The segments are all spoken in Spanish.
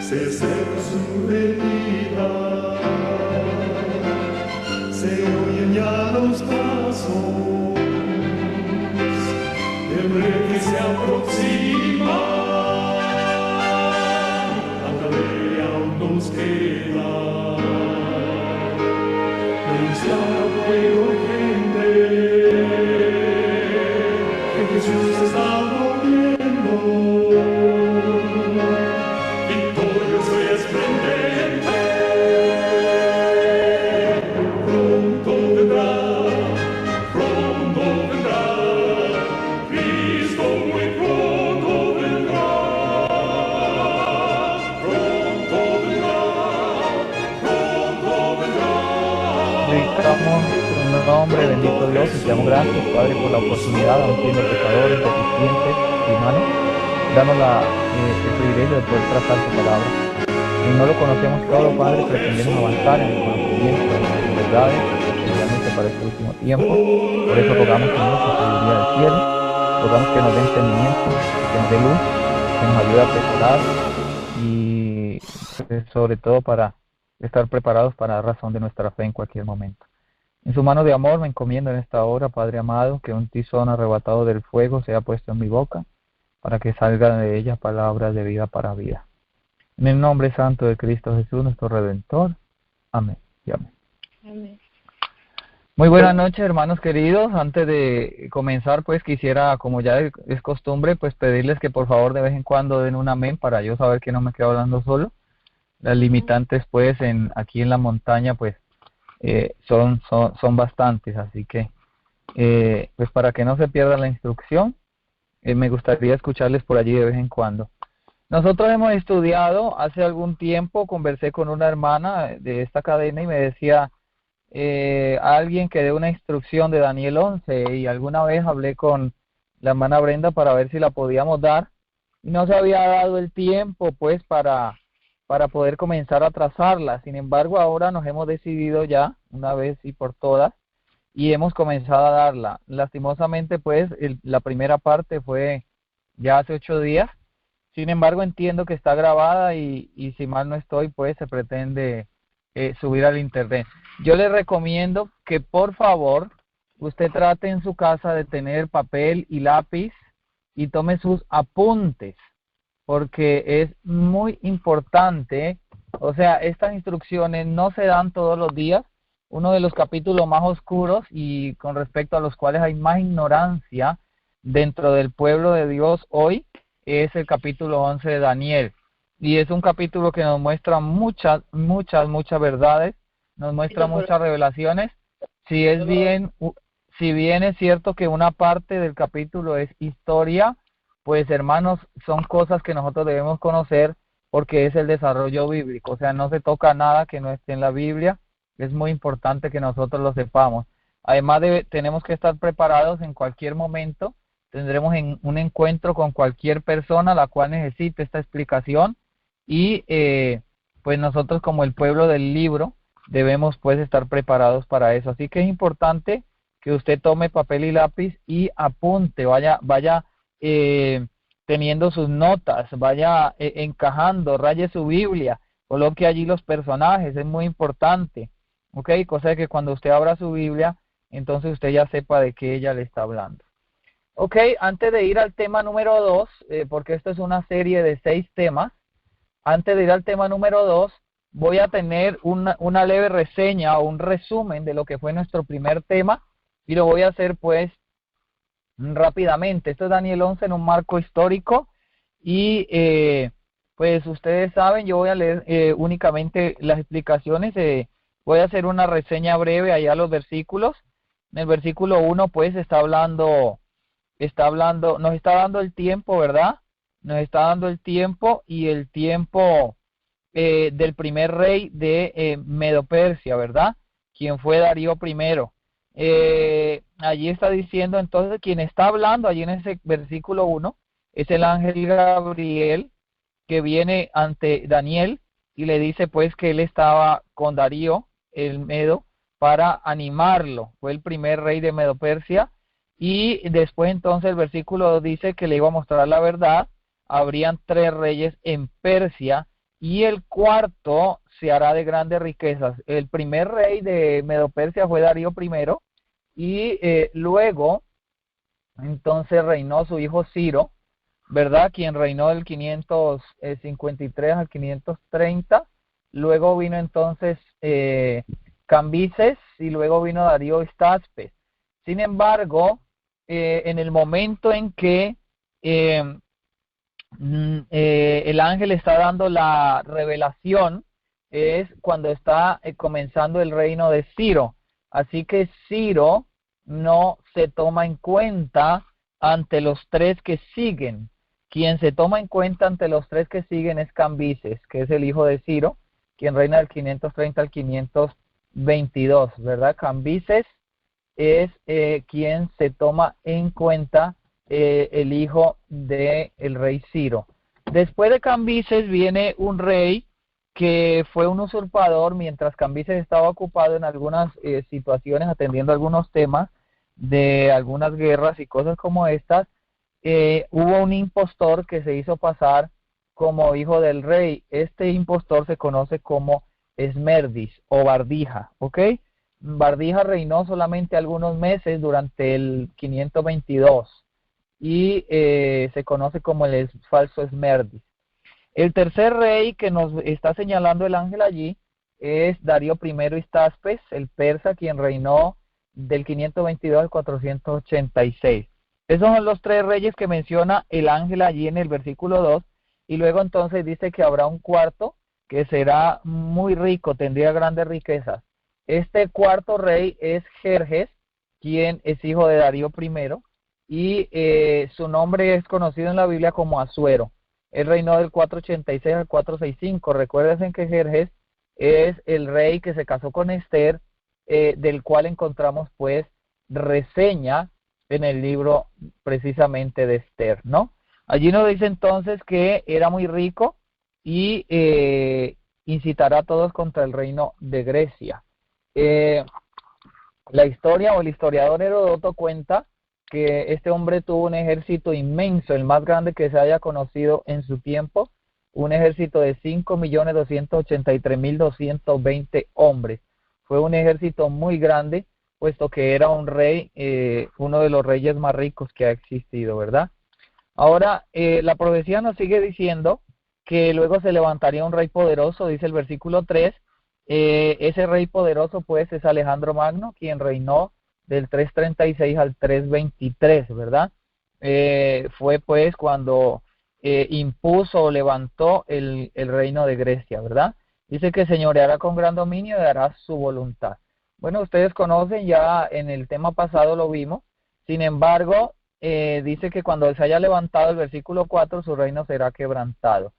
se acerca su venida, se oyen ya los pasos del rey que se aproxima. Tanta ley aún nos queda, denunciar al pueblo urgente que Jesús está volviendo. Victorioso y esplendente, pronto vendrá, Cristo muy pronto vendrá, pronto vendrá. Dedicamos tu nombre, bendito Dios, y te damos gracias, Padre, por la oportunidad, aun siendo pecadores, deficientes, humanos. Danos el privilegio de poder tratar tu palabra. Si no lo conocemos todo, Padre, pretendemos avanzar en el conocimiento de las verdades, especialmente para este último tiempo. Por eso rogamos, Señor, por sabiduría del cielo, rogamos que nos dé entendimiento, que nos dé luz, que nos ayude a preparar y sobre todo para estar preparados para dar razón de nuestra fe en cualquier momento. En su mano de amor me encomiendo en esta hora, Padre amado, que un tizón arrebatado del fuego sea puesto en mi boca, para que salgan de ella palabras de vida para vida. En el nombre santo de Cristo Jesús, nuestro Redentor. Amén y amén. Amén. Muy buenas noches, hermanos queridos. Antes de comenzar, pues quisiera, como ya es costumbre, pues pedirles que por favor de vez en cuando den un amén para yo saber que no me quedo hablando solo. Las limitantes, pues, aquí en la montaña, pues, son bastantes, así que, pues para que no se pierda la instrucción, me gustaría escucharles por allí de vez en cuando. Nosotros hemos estudiado, hace algún tiempo conversé con una hermana de esta cadena y me decía, alguien que dé una instrucción de Daniel 11, y alguna vez hablé con la hermana Brenda para ver si la podíamos dar, y no se había dado el tiempo, pues, para poder comenzar a trazarla. Sin embargo, ahora nos hemos decidido ya, una vez y por todas, y hemos comenzado a darla. Lastimosamente, pues, la primera parte fue ya hace 8 días. Sin embargo, entiendo que está grabada y si mal no estoy, pues, se pretende subir al internet. Yo le recomiendo que, por favor, usted trate en su casa de tener papel y lápiz y tome sus apuntes, porque es muy importante. O sea, estas instrucciones no se dan todos los días. Uno de los capítulos más oscuros y con respecto a los cuales hay más ignorancia dentro del pueblo de Dios hoy es el capítulo 11 de Daniel. Y es un capítulo que nos muestra muchas verdades, nos muestra muchas revelaciones. Si bien es cierto que una parte del capítulo es historia, pues hermanos, son cosas que nosotros debemos conocer porque es el desarrollo bíblico. O sea, no se toca nada que no esté en la Biblia. Es muy importante que nosotros lo sepamos. Además, tenemos que estar preparados en cualquier momento. Tendremos un encuentro con cualquier persona la cual necesite esta explicación y pues nosotros como el pueblo del libro debemos pues estar preparados para eso. Así que es importante que usted tome papel y lápiz y apunte, vaya teniendo sus notas, vaya encajando, raye su Biblia, coloque allí los personajes, es muy importante. ¿Ok? Cosa de que cuando usted abra su Biblia, entonces usted ya sepa de qué ella le está hablando. Ok, antes de ir al tema número 2, porque esto es una serie de 6 temas, antes de ir al tema número 2, voy a tener una leve reseña o un resumen de lo que fue nuestro primer tema, y lo voy a hacer pues rápidamente. Esto es Daniel 11 en un marco histórico, y pues ustedes saben, yo voy a leer únicamente las explicaciones. Voy a hacer una reseña breve allá a los versículos. En el versículo 1 pues nos está dando el tiempo, ¿verdad? Nos está dando el tiempo y el tiempo del primer rey de Medo-Persia, ¿verdad? Quien fue Darío I. Allí está diciendo, entonces, quien está hablando allí en ese versículo 1 es el ángel Gabriel, que viene ante Daniel y le dice pues que él estaba con Darío el Medo para animarlo. Fue el primer rey de Medo-Persia, y después entonces el versículo 2 dice que le iba a mostrar la verdad. Habrían 3 reyes en Persia y el cuarto se hará de grandes riquezas. El primer rey de Medo-Persia fue Darío I, y luego entonces reinó su hijo Ciro, ¿verdad? Quien reinó del 553 al 530. Luego vino entonces Cambises, y luego vino Darío Estaspes. Sin embargo, en el momento en que el ángel está dando la revelación, es cuando está comenzando el reino de Ciro. Así que Ciro no se toma en cuenta ante los tres que siguen. Quien se toma en cuenta ante los tres que siguen es Cambises, que es el hijo de Ciro, quien reina del 530 al 522, ¿verdad? Cambises es quien se toma en cuenta, el hijo del rey Ciro. Después de Cambises viene un rey que fue un usurpador mientras Cambises estaba ocupado en algunas situaciones, atendiendo algunos temas de algunas guerras y cosas como estas. Hubo un impostor que se hizo pasar como hijo del rey. Este impostor se conoce como Esmerdis o Bardija, ¿ok? Bardija reinó solamente algunos meses durante el 522 y se conoce como el falso Esmerdis. El tercer rey que nos está señalando el ángel allí es Darío I Histaspes, el persa, quien reinó del 522 al 486. Esos son los tres reyes que menciona el ángel allí en el versículo 2, y luego entonces dice que habrá un cuarto que será muy rico, tendría grandes riquezas. Este cuarto rey es Jerjes, quien es hijo de Darío I, y su nombre es conocido en la Biblia como Asuero. Él reinó del 486 al 465. Recuerden que Jerjes es el rey que se casó con Esther, del cual encontramos pues reseña en el libro precisamente de Esther, ¿no? Allí nos dice entonces que era muy rico y incitará a todos contra el reino de Grecia. La historia o el historiador Heródoto cuenta que este hombre tuvo un ejército inmenso, el más grande que se haya conocido en su tiempo, un ejército de 5.283.220 hombres. Fue un ejército muy grande, puesto que era un rey, uno de los reyes más ricos que ha existido, ¿verdad? Ahora, la profecía nos sigue diciendo que luego se levantaría un rey poderoso, dice el versículo 3. Ese rey poderoso pues es Alejandro Magno, quien reinó del 336 al 323, ¿verdad? Fue pues cuando impuso o levantó el reino de Grecia, ¿verdad? Dice que señoreará con gran dominio y hará su voluntad. Bueno, ustedes conocen, ya en el tema pasado lo vimos. Sin embargo, dice que cuando se haya levantado, el versículo 4, su reino será quebrantado.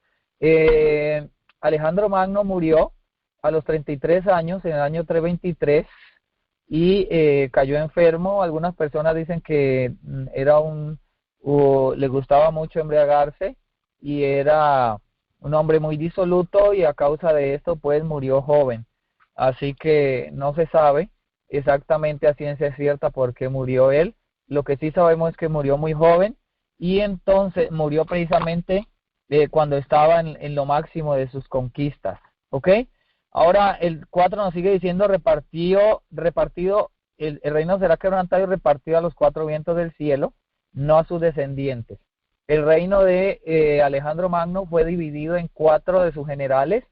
Alejandro Magno murió a los 33 años, en el año 323, y cayó enfermo. Algunas personas dicen que le gustaba mucho embriagarse, y era un hombre muy disoluto, y a causa de esto pues murió joven. Así que no se sabe exactamente a ciencia cierta por qué murió él. Lo que sí sabemos es que murió muy joven, y entonces murió precisamente cuando estaba en lo máximo de sus conquistas, ¿ok? Ahora el 4 nos sigue diciendo, repartido, el reino será quebrantado y repartido a los cuatro vientos del cielo, no a sus descendientes. El reino de Alejandro Magno fue dividido en cuatro de sus generales: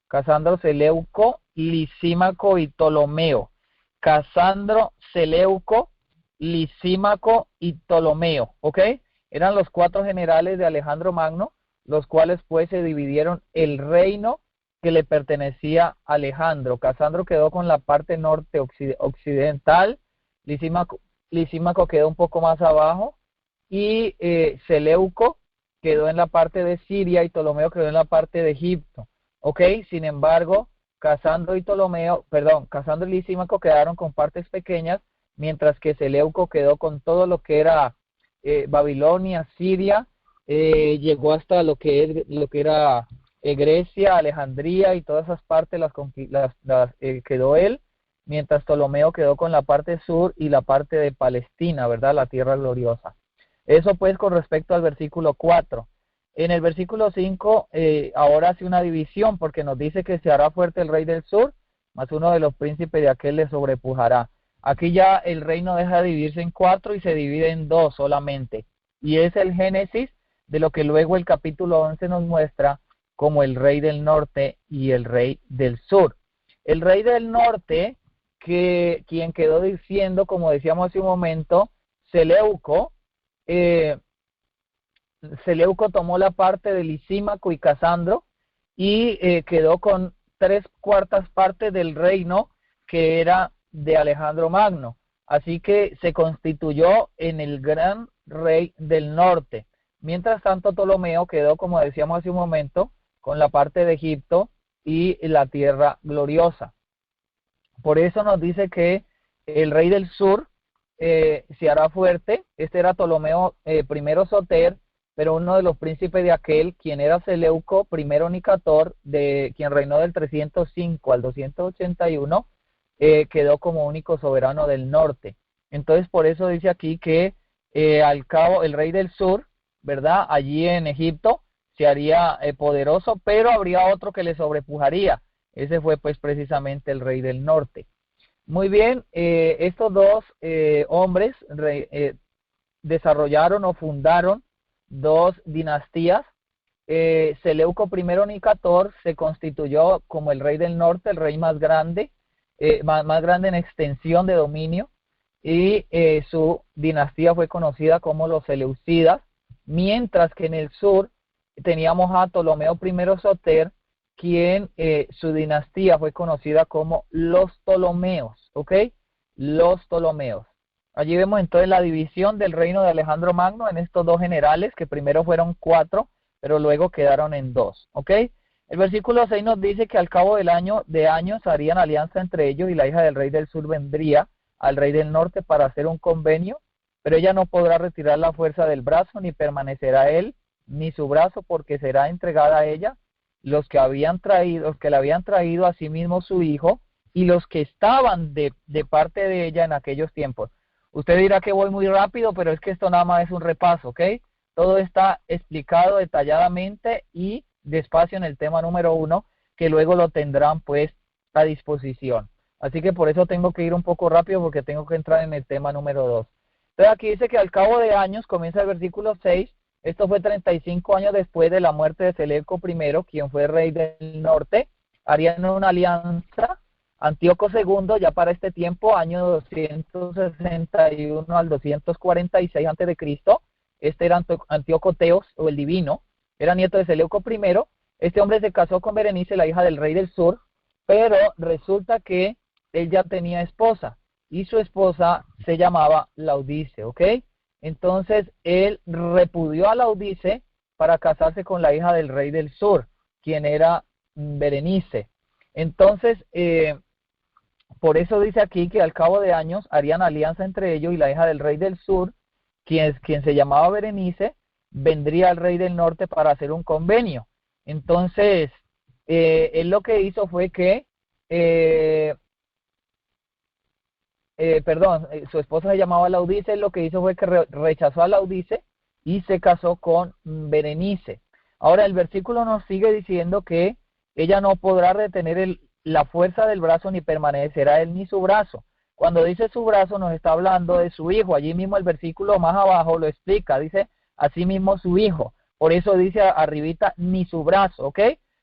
Casandro, Seleuco, Lisímaco y Ptolomeo. Casandro, Seleuco, Lisímaco y Ptolomeo, ¿ok? Eran los cuatro generales de Alejandro Magno, los cuales pues se dividieron el reino que le pertenecía a Alejandro. Casandro quedó con la parte norte occidental, Lisímaco quedó un poco más abajo, y Seleuco quedó en la parte de Siria, y Ptolomeo quedó en la parte de Egipto, ¿ok? Sin embargo, Casandro y Lisímaco quedaron con partes pequeñas, mientras que Seleuco quedó con todo lo que era Babilonia, Siria, llegó hasta lo que era Grecia, Alejandría y todas esas partes quedó él, mientras Ptolomeo quedó con la parte sur y la parte de Palestina, ¿verdad? La tierra gloriosa. Eso pues con respecto al versículo 4. En el versículo 5 ahora hace una división porque nos dice que se hará fuerte el rey del sur, más uno de los príncipes de aquel le sobrepujará. Aquí ya el reino deja de dividirse en 4 y se divide en 2 solamente. Y es el génesis de lo que luego el capítulo 11 nos muestra como el rey del norte y el rey del sur. El rey del norte, quien quedó diciendo, como decíamos hace un momento, Seleuco, Seleuco tomó la parte de Lisímaco y Casandro y quedó con 3/4 partes del reino que era de Alejandro Magno. Así que se constituyó en el gran rey del norte. Mientras tanto, Ptolomeo quedó, como decíamos hace un momento, con la parte de Egipto y la tierra gloriosa. Por eso nos dice que el rey del sur se hará fuerte. Este era Ptolomeo primero Soter, pero uno de los príncipes de aquel, quien era Seleuco primero Nicator, quien reinó del 305 al 281, quedó como único soberano del norte. Entonces, por eso dice aquí que al cabo el rey del sur, ¿verdad? Allí en Egipto se haría poderoso, pero habría otro que le sobrepujaría. Ese fue pues precisamente el rey del norte. Muy bien, estos dos hombres desarrollaron o fundaron 2 dinastías. Seleuco I Nicator se constituyó como el rey del norte, el rey más grande, más grande en extensión de dominio, y su dinastía fue conocida como los Seleucidas, mientras que en el sur teníamos a Ptolomeo I Soter, quien su dinastía fue conocida como los Ptolomeos, ¿ok? Los Ptolomeos. Allí vemos entonces la división del reino de Alejandro Magno en estos 2 generales, que primero fueron 4, pero luego quedaron en 2, ¿ok? El versículo 6 nos dice que al cabo de años harían alianza entre ellos y la hija del rey del sur vendría al rey del norte para hacer un convenio, pero ella no podrá retirar la fuerza del brazo, ni permanecerá él, ni su brazo, porque será entregada a ella los que le habían traído a sí mismo su hijo y los que estaban de parte de ella en aquellos tiempos. Usted dirá que voy muy rápido, pero es que esto nada más es un repaso, ¿ok? Todo está explicado detalladamente y despacio en el tema número 1, que luego lo tendrán pues a disposición. Así que por eso tengo que ir un poco rápido porque tengo que entrar en el tema número 2. Entonces aquí dice que al cabo de años, comienza el versículo 6, esto fue 35 años después de la muerte de Seleuco I, quien fue rey del norte, harían una alianza. Antíoco II, ya para este tiempo, año 261 al 246 a.C., este era Antíoco Teos, o el divino, era nieto de Seleuco I. Este hombre se casó con Berenice, la hija del rey del sur, pero resulta que él ya tenía esposa, y su esposa se llamaba Laodice, ¿ok? Entonces, él repudió a Laodice para casarse con la hija del rey del sur, quien era Berenice. Entonces, por eso dice aquí que al cabo de años harían alianza entre ellos y la hija del rey del sur, quien se llamaba Berenice, vendría al rey del norte para hacer un convenio. Entonces, él lo que hizo fue que, su esposa se llamaba Laodice, él lo que hizo fue que rechazó a Laodice y se casó con Berenice. Ahora el versículo nos sigue diciendo que ella no podrá retener la fuerza del brazo, ni permanecerá él ni su brazo. Cuando dice su brazo nos está hablando de su hijo. Allí mismo el versículo más abajo lo explica, dice así mismo su hijo. Por eso dice arribita ni su brazo, ¿ok?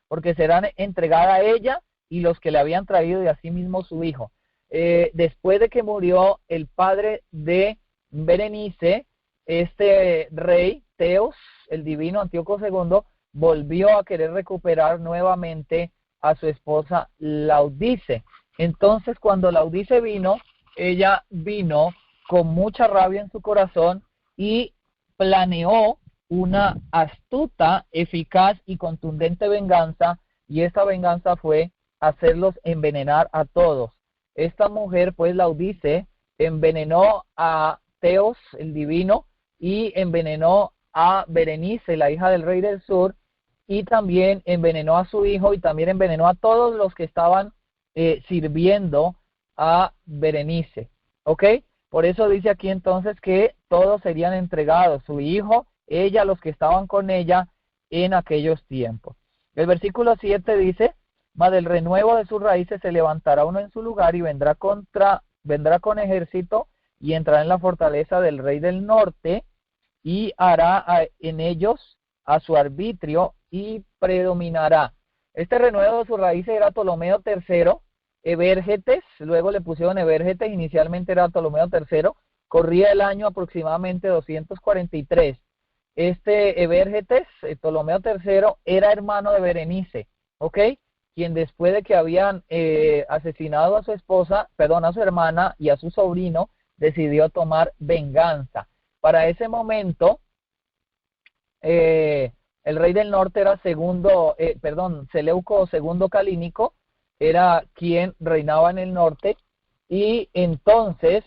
Porque serán entregada a ella y los que le habían traído, y así mismo su hijo. Después de que murió el padre de Berenice, este rey Teos, el divino Antíoco II, volvió a querer recuperar nuevamente a su esposa Laodice. Entonces, cuando Laodice vino, ella vino con mucha rabia en su corazón y planeó una astuta, eficaz y contundente venganza, y esta venganza fue hacerlos envenenar a todos. Esta mujer, pues Laodice, envenenó a Teos, el divino, y envenenó a Berenice, la hija del rey del sur, y también envenenó a su hijo y también envenenó a todos los que estaban sirviendo a Berenice, ¿ok? Por eso dice aquí entonces que todos serían entregados, su hijo, ella, los que estaban con ella, en aquellos tiempos. El versículo 7 dice, mas del renuevo de sus raíces se levantará uno en su lugar y vendrá con ejército y entrará en la fortaleza del rey del norte y hará en ellos a su arbitrio y predominará. Este renuevo de sus raíces era Ptolomeo III, Evérgetes, luego le pusieron Evérgetes, inicialmente era Ptolomeo III, corría el año aproximadamente 243. Este Evérgetes, Ptolomeo III, era hermano de Berenice, ¿ok? Quien después de que habían asesinado a su esposa, perdón, a su hermana y a su sobrino, decidió tomar venganza. Para ese momento, el rey del norte era Seleuco II Calínico, era quien reinaba en el norte, y entonces,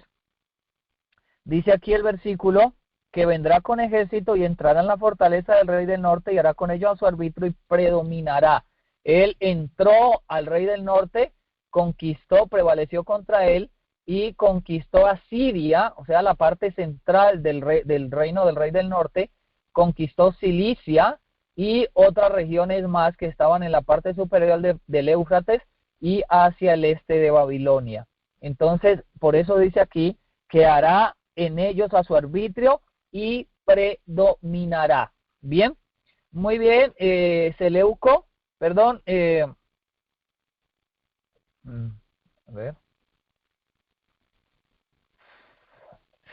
dice aquí el versículo, que vendrá con ejército y entrará en la fortaleza del rey del norte y hará con ellos a su arbitrio y predominará. Él entró al rey del norte, conquistó, prevaleció contra él y conquistó a Siria, o sea, la parte central del reino del rey del norte, conquistó Cilicia y otras regiones más que estaban en la parte superior del Éufrates y hacia el este de Babilonia. Entonces, por eso dice aquí que hará en ellos a su arbitrio y predominará. Bien, muy bien, Seleuco, perdón, a ver.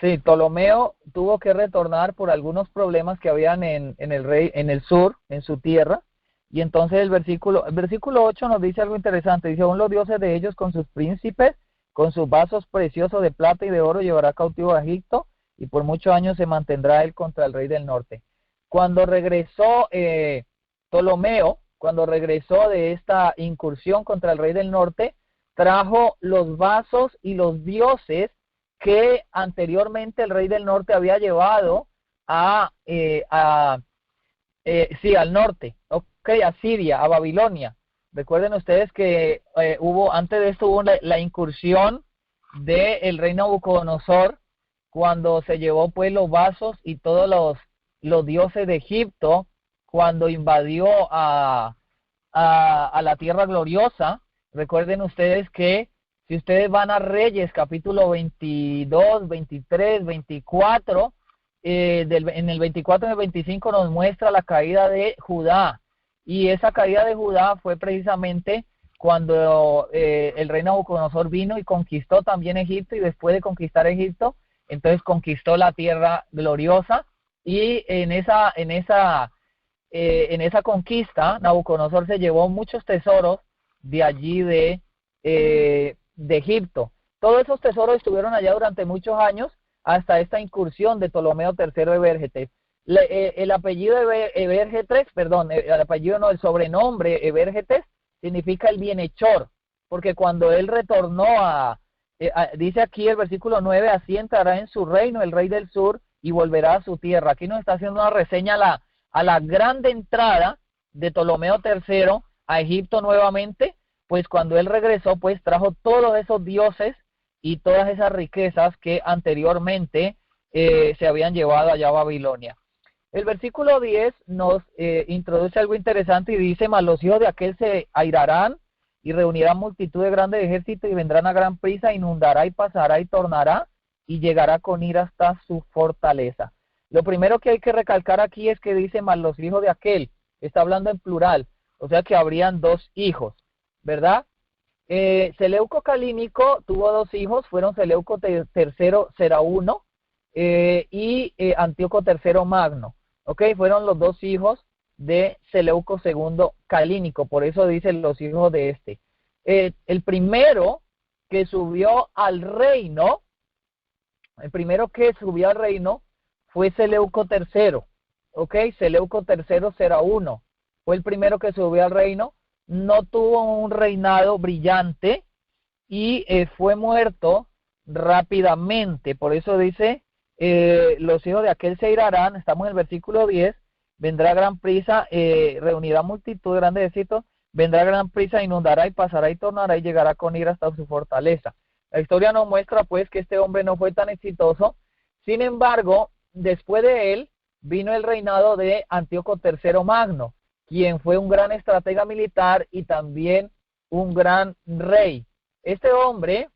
Sí, Ptolomeo tuvo que retornar por algunos problemas que habían en el sur, en su tierra, y entonces el versículo 8 nos dice algo interesante, dice, aún los dioses de ellos con sus príncipes, con sus vasos preciosos de plata y de oro llevará cautivo a Egipto, y por muchos años se mantendrá él contra el rey del norte. Cuando regresó Ptolomeo, cuando regresó de esta incursión contra el rey del norte, trajo los vasos y los dioses que anteriormente el rey del norte había llevado al norte, okay, a Siria, a Babilonia. Recuerden ustedes que antes de esto hubo la incursión del rey Nabucodonosor, cuando se llevó pues los vasos y todos los dioses de Egipto, cuando invadió a la tierra gloriosa. Recuerden ustedes que si ustedes van a Reyes, capítulo 22, 23, 24, en el 24 y el 25 nos muestra la caída de Judá. Y esa caída de Judá fue precisamente cuando el rey Nabucodonosor vino y conquistó también Egipto, y después de conquistar Egipto, entonces conquistó la tierra gloriosa, y en esa conquista Nabucodonosor se llevó muchos tesoros de allí de Egipto. Todos esos tesoros estuvieron allá durante muchos años hasta esta incursión de Ptolomeo III Evérgetes. El apellido Evérgetes, perdón, el apellido no, el sobrenombre Evérgetes significa el bienhechor, porque cuando él retornó dice aquí el versículo 9, así entrará en su reino el rey del sur y volverá a su tierra. Aquí nos está haciendo una reseña a la grande entrada de Ptolomeo III a Egipto nuevamente, pues cuando él regresó, pues trajo todos esos dioses y todas esas riquezas que anteriormente se habían llevado allá a Babilonia. El versículo 10 nos introduce algo interesante y dice, mas los hijos de aquel se airarán y reunirán multitud de grandes ejércitos y vendrán a gran prisa, inundará y pasará y tornará y llegará con ira hasta su fortaleza. Lo primero que hay que recalcar aquí es que dice, mas los hijos de aquel, está hablando en plural, o sea que habrían dos hijos, ¿verdad? Seleuco Calínico tuvo dos hijos, fueron Seleuco III Serauno y Antíoco III Magno. Ok, fueron los dos hijos de Seleuco II Calínico, por eso dicen los hijos de este. El primero que subió al reino, fue Seleuco III, ok, Seleuco III Serauno, fue el primero que subió al reino, no tuvo un reinado brillante y fue muerto rápidamente, por eso dice, los hijos de aquel se irarán, estamos en el versículo 10, vendrá gran prisa, reunirá multitud de grandes ejércitos, vendrá gran prisa, inundará y pasará y tornará y llegará con ira hasta su fortaleza. La historia nos muestra pues que este hombre no fue tan exitoso, sin embargo, después de él vino el reinado de Antíoco III Magno, quien fue un gran estratega militar y también un gran rey. Este hombre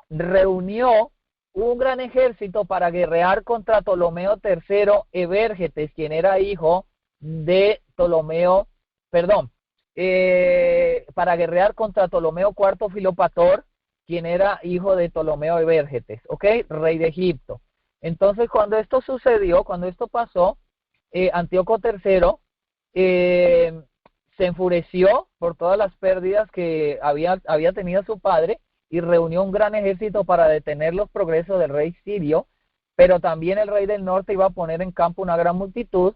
reunió un gran ejército para guerrear contra Ptolomeo III Evérgetes, quien era hijo de Ptolomeo, para guerrear contra Ptolomeo IV Filopator, quien era hijo de Ptolomeo Evérgetes, ¿ok? Rey de Egipto. Entonces, cuando esto sucedió, cuando esto pasó, Antíoco III se enfureció por todas las pérdidas que había tenido su padre y reunió un gran ejército para detener los progresos del rey sirio, pero también el rey del norte iba a poner en campo una gran multitud.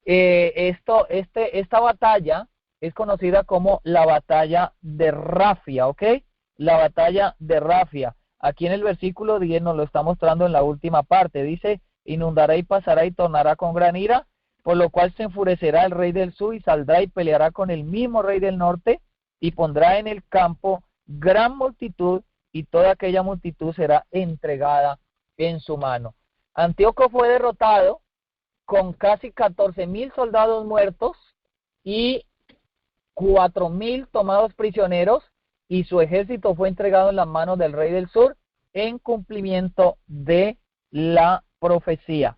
Esta batalla es conocida como la batalla de Rafia, ¿ok? La batalla de Rafia. Aquí en el versículo 10 nos lo está mostrando en la última parte. Dice, inundará y pasará y tornará con gran ira, por lo cual se enfurecerá el rey del sur y saldrá y peleará con el mismo rey del norte y pondrá en el campo gran multitud y toda aquella multitud será entregada en su mano. Antíoco fue derrotado con casi 14,000 soldados muertos y 4,000 tomados prisioneros, y su ejército fue entregado en las manos del rey del sur en cumplimiento de la profecía.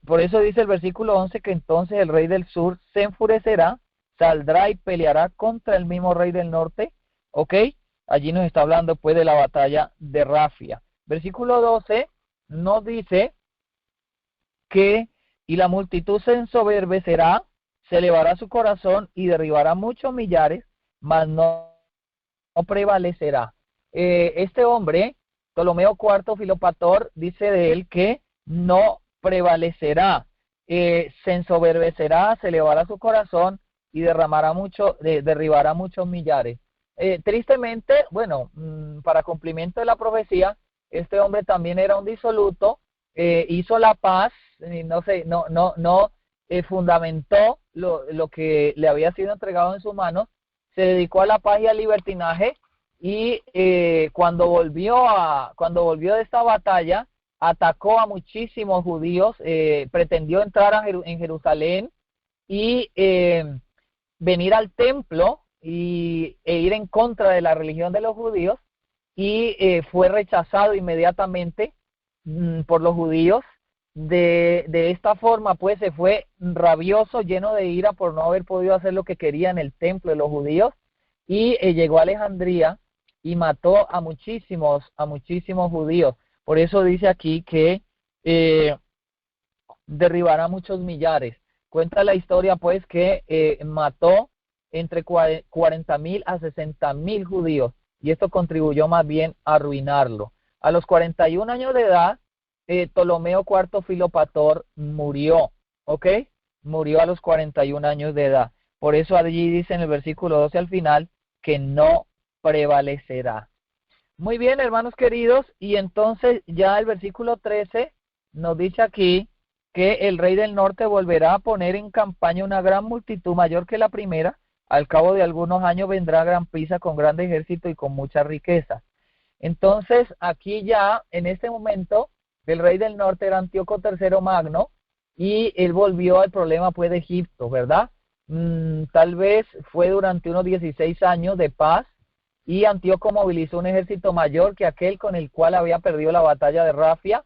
Por eso dice el versículo 11 que entonces el rey del sur se enfurecerá, saldrá y peleará contra el mismo rey del norte, ¿ok? Allí nos está hablando pues de la batalla de Rafia. Versículo 12 nos dice que y la multitud se ensoberbecerá, se elevará su corazón y derribará muchos millares, mas no prevalecerá. Este hombre, Ptolomeo IV Filopator, dice de él que no prevalecerá, se ensoberbecerá, se elevará su corazón y derribará muchos millares. Tristemente, bueno, para cumplimiento de la profecía, este hombre también era un disoluto, hizo la paz, fundamentó lo que le había sido entregado en sus manos, se dedicó a la paz y al libertinaje, y cuando volvió de esta batalla, atacó a muchísimos judíos, pretendió entrar en Jerusalén y venir al templo e ir en contra de la religión de los judíos, y fue rechazado inmediatamente por los judíos. De esta forma pues se fue rabioso, lleno de ira por no haber podido hacer lo que quería en el templo de los judíos, y llegó a Alejandría y mató a muchísimos judíos. Por eso dice aquí que derribará muchos millares. Cuenta la historia pues que mató entre 40,000 a 60,000 judíos, y esto contribuyó más bien a arruinarlo. A los 41 años de edad, Ptolomeo IV Filopator murió, ¿ok? Murió a los 41 años de edad. Por eso allí dice en el versículo 12 al final que no prevalecerá. Muy bien, hermanos queridos, y entonces ya el versículo 13 nos dice aquí que el rey del norte volverá a poner en campaña una gran multitud mayor que la primera. Al cabo de algunos años vendrá gran prisa con grande ejército y con mucha riqueza. Entonces, aquí ya, en este momento, el rey del norte era Antíoco III Magno, y él volvió al problema pues de Egipto, ¿verdad? Tal vez fue durante unos 16 años de paz, y Antíoco movilizó un ejército mayor que aquel con el cual había perdido la batalla de Rafia.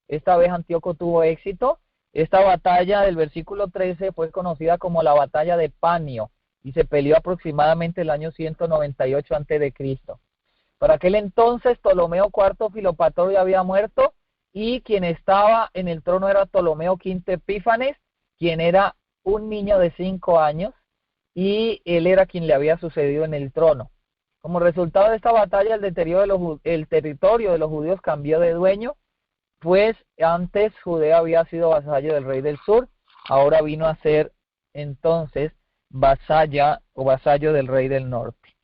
Esta vez Antíoco tuvo éxito. Esta batalla del versículo 13 fue conocida como la batalla de Panio, y se peleó aproximadamente el año 198 a.C. Para aquel entonces Ptolomeo IV Filopator ya había muerto, y quien estaba en el trono era Ptolomeo V Epífanes, quien era un niño de 5 años, y él era quien le había sucedido en el trono. Como resultado de esta batalla, el territorio de los judíos cambió de dueño, pues antes Judea había sido vasallo del rey del sur, ahora vino a ser entonces vasallo del rey del norte.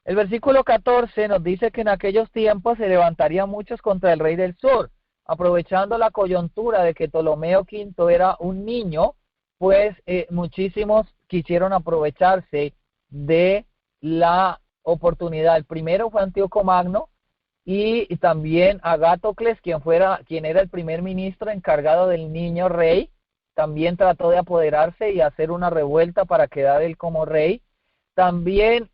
El versículo 14 nos dice que en aquellos tiempos se levantarían muchos contra el rey del sur, aprovechando la coyuntura de que Ptolomeo V era un niño, pues muchísimos quisieron aprovecharse de la oportunidad. El primero fue Antíoco Magno, y también Agatocles, quien era el primer ministro encargado del niño rey, también trató de apoderarse y hacer una revuelta para quedar él como rey. También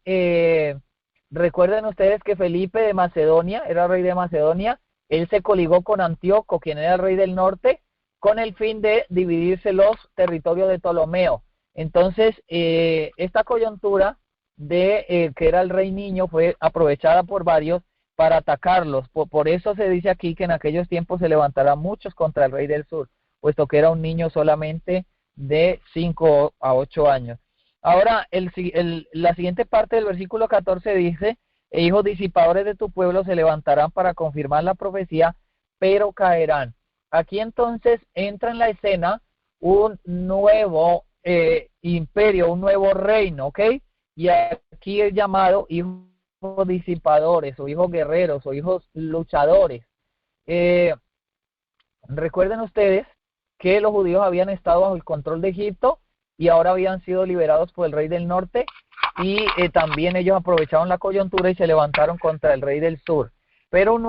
recuerden ustedes que Felipe de Macedonia, era rey de Macedonia, él se coligó con Antíoco, quien era el rey del norte, con el fin de dividirse los territorios de Ptolomeo. Entonces, esta coyuntura de que era el rey niño fue aprovechada por varios para atacarlos. Por eso se dice aquí que en aquellos tiempos se levantarán muchos contra el rey del sur, puesto que era un niño solamente de 5 a 8 años. Ahora, la siguiente parte del versículo 14 dice, e hijos disipadores de tu pueblo se levantarán para confirmar la profecía, pero caerán. Aquí entonces entra en la escena un nuevo imperio, un nuevo reino, ¿ok? Y aquí es llamado hijos disipadores, o hijos guerreros, o hijos luchadores. Recuerden ustedes que los judíos habían estado bajo el control de Egipto y ahora habían sido liberados por el rey del norte, y también ellos aprovecharon la coyuntura y se levantaron contra el rey del sur. Pero un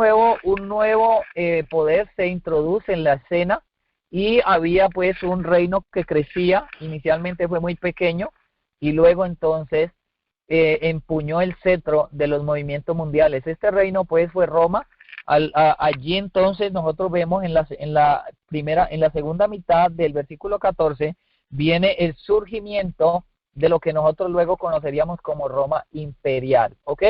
nuevo poder se introduce en la escena, y había pues un reino que crecía. Inicialmente fue muy pequeño y luego entonces empuñó el cetro de los movimientos mundiales. Este reino pues fue Roma. Allí entonces nosotros vemos en la segunda mitad del versículo 14 viene el surgimiento de lo que nosotros luego conoceríamos como Roma imperial, ¿ok?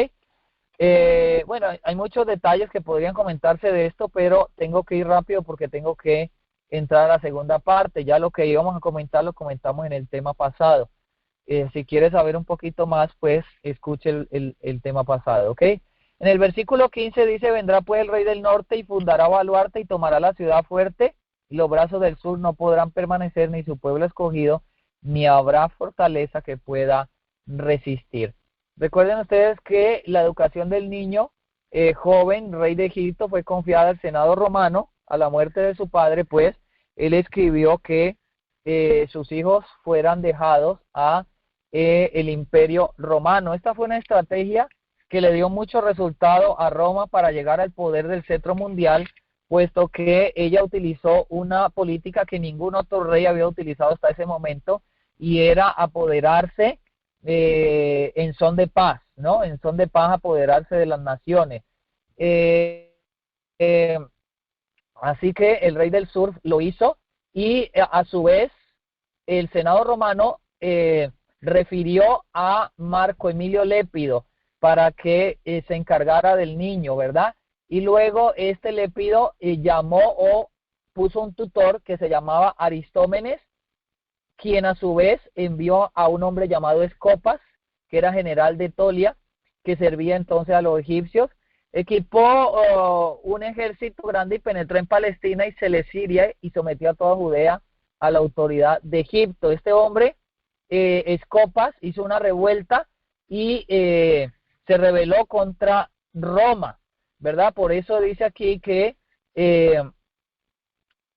Bueno, hay muchos detalles que podrían comentarse de esto, pero tengo que ir rápido porque tengo que entrar a la segunda parte. Ya lo que íbamos a comentar lo comentamos en el tema pasado. Si quieres saber un poquito más, pues escuche el tema pasado, ¿ok? En el versículo 15 dice, vendrá pues el rey del norte y fundará baluarte y tomará la ciudad fuerte, y los brazos del sur no podrán permanecer, ni su pueblo escogido, ni habrá fortaleza que pueda resistir. Recuerden ustedes que la educación del niño joven, rey de Egipto, fue confiada al Senado romano. A la muerte de su padre, pues, él escribió que sus hijos fueran dejados a el imperio romano. Esta fue una estrategia que le dio mucho resultado a Roma para llegar al poder del cetro mundial, puesto que ella utilizó una política que ningún otro rey había utilizado hasta ese momento, y era apoderarse en son de paz, ¿no? En son de paz, apoderarse de las naciones. Así que el rey del sur lo hizo, y a su vez el Senado romano refirió a Marco Emilio Lépido para que se encargara del niño, ¿verdad? Y luego este Lépido llamó o puso un tutor que se llamaba Aristómenes, quien a su vez envió a un hombre llamado Escopas, que era general de Tolia, que servía entonces a los egipcios. Equipó un ejército grande y penetró en Palestina y Celesyria y sometió a toda Judea a la autoridad de Egipto. Este hombre, Escopas, hizo una revuelta y se rebeló contra Roma, ¿verdad? Por eso dice aquí que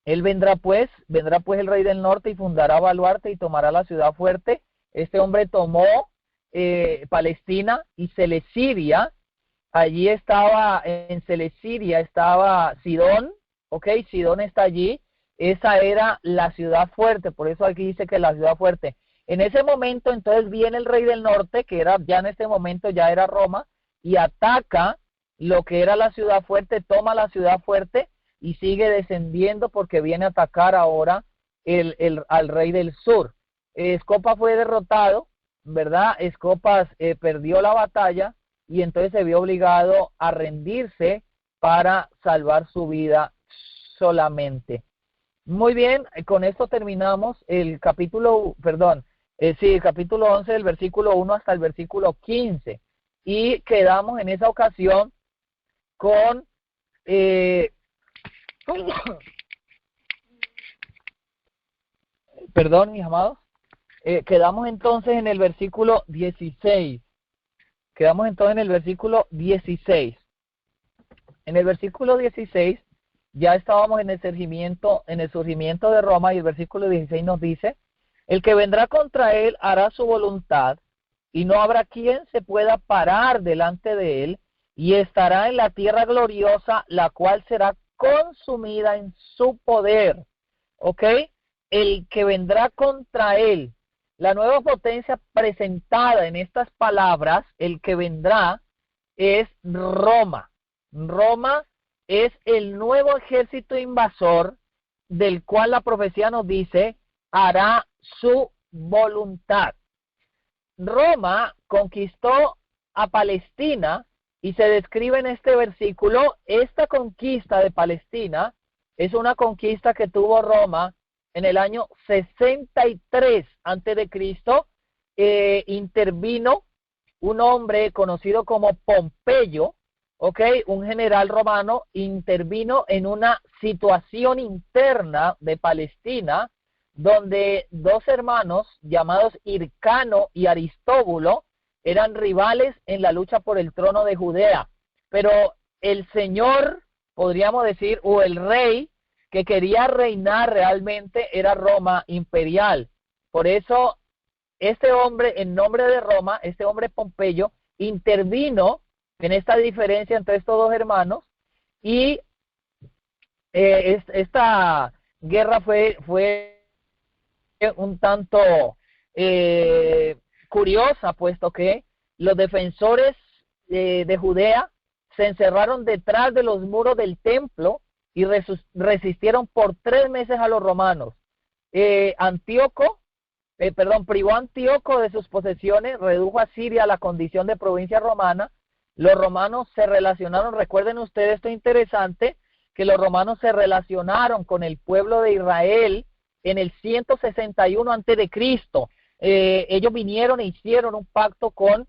él vendrá pues el rey del norte y fundará baluarte y tomará la ciudad fuerte. Este hombre tomó Palestina y Celesyria. Allí estaba, en Celesyria estaba Sidón, ¿ok? Sidón está allí. Esa era la ciudad fuerte, por eso aquí dice que la ciudad fuerte. En ese momento entonces viene el rey del norte, que era ya en este momento ya era Roma, y ataca lo que era la ciudad fuerte, toma la ciudad fuerte y sigue descendiendo porque viene a atacar ahora al rey del sur. Escopas fue derrotado, ¿verdad? Escopas perdió la batalla y entonces se vio obligado a rendirse para salvar su vida solamente. Muy bien, con esto terminamos el capítulo, el capítulo 11 del versículo 1 hasta el versículo 15. Y quedamos en esa ocasión con perdón, mis amados, quedamos entonces en el versículo 16. Quedamos entonces en el versículo 16. En el versículo 16 ya estábamos en el surgimiento de Roma, y el versículo 16 nos dice, el que vendrá contra él hará su voluntad, y no habrá quien se pueda parar delante de él, y estará en la tierra gloriosa, la cual será consumida en su poder. ¿Ok? el que vendrá contra él. La nueva potencia presentada en estas palabras, el que vendrá, es Roma. Roma es el nuevo ejército invasor del cual la profecía nos dice hará su voluntad. Roma conquistó a Palestina y se describe en este versículo. Esta conquista de Palestina es una conquista que tuvo Roma en el año 63 antes de Cristo. Intervino un hombre conocido como Pompeyo, un general romano, intervino en una situación interna de Palestina donde dos hermanos llamados Hircano y Aristóbulo eran rivales en la lucha por el trono de Judea. Pero el señor, podríamos decir, o el rey que quería reinar realmente era Roma imperial. Por eso este hombre, en nombre de Roma, este hombre Pompeyo, intervino en esta diferencia entre estos dos hermanos y esta guerra fue un tanto curiosa, puesto que los defensores de Judea se encerraron detrás de los muros del templo y resistieron por 3 meses a los romanos. Privó a Antíoco de sus posesiones, redujo a Siria a la condición de provincia romana. Los romanos se relacionaron, recuerden ustedes esto interesante, que los romanos se relacionaron con el pueblo de Israel en el 161 antes de Cristo. Ellos vinieron e hicieron un pacto con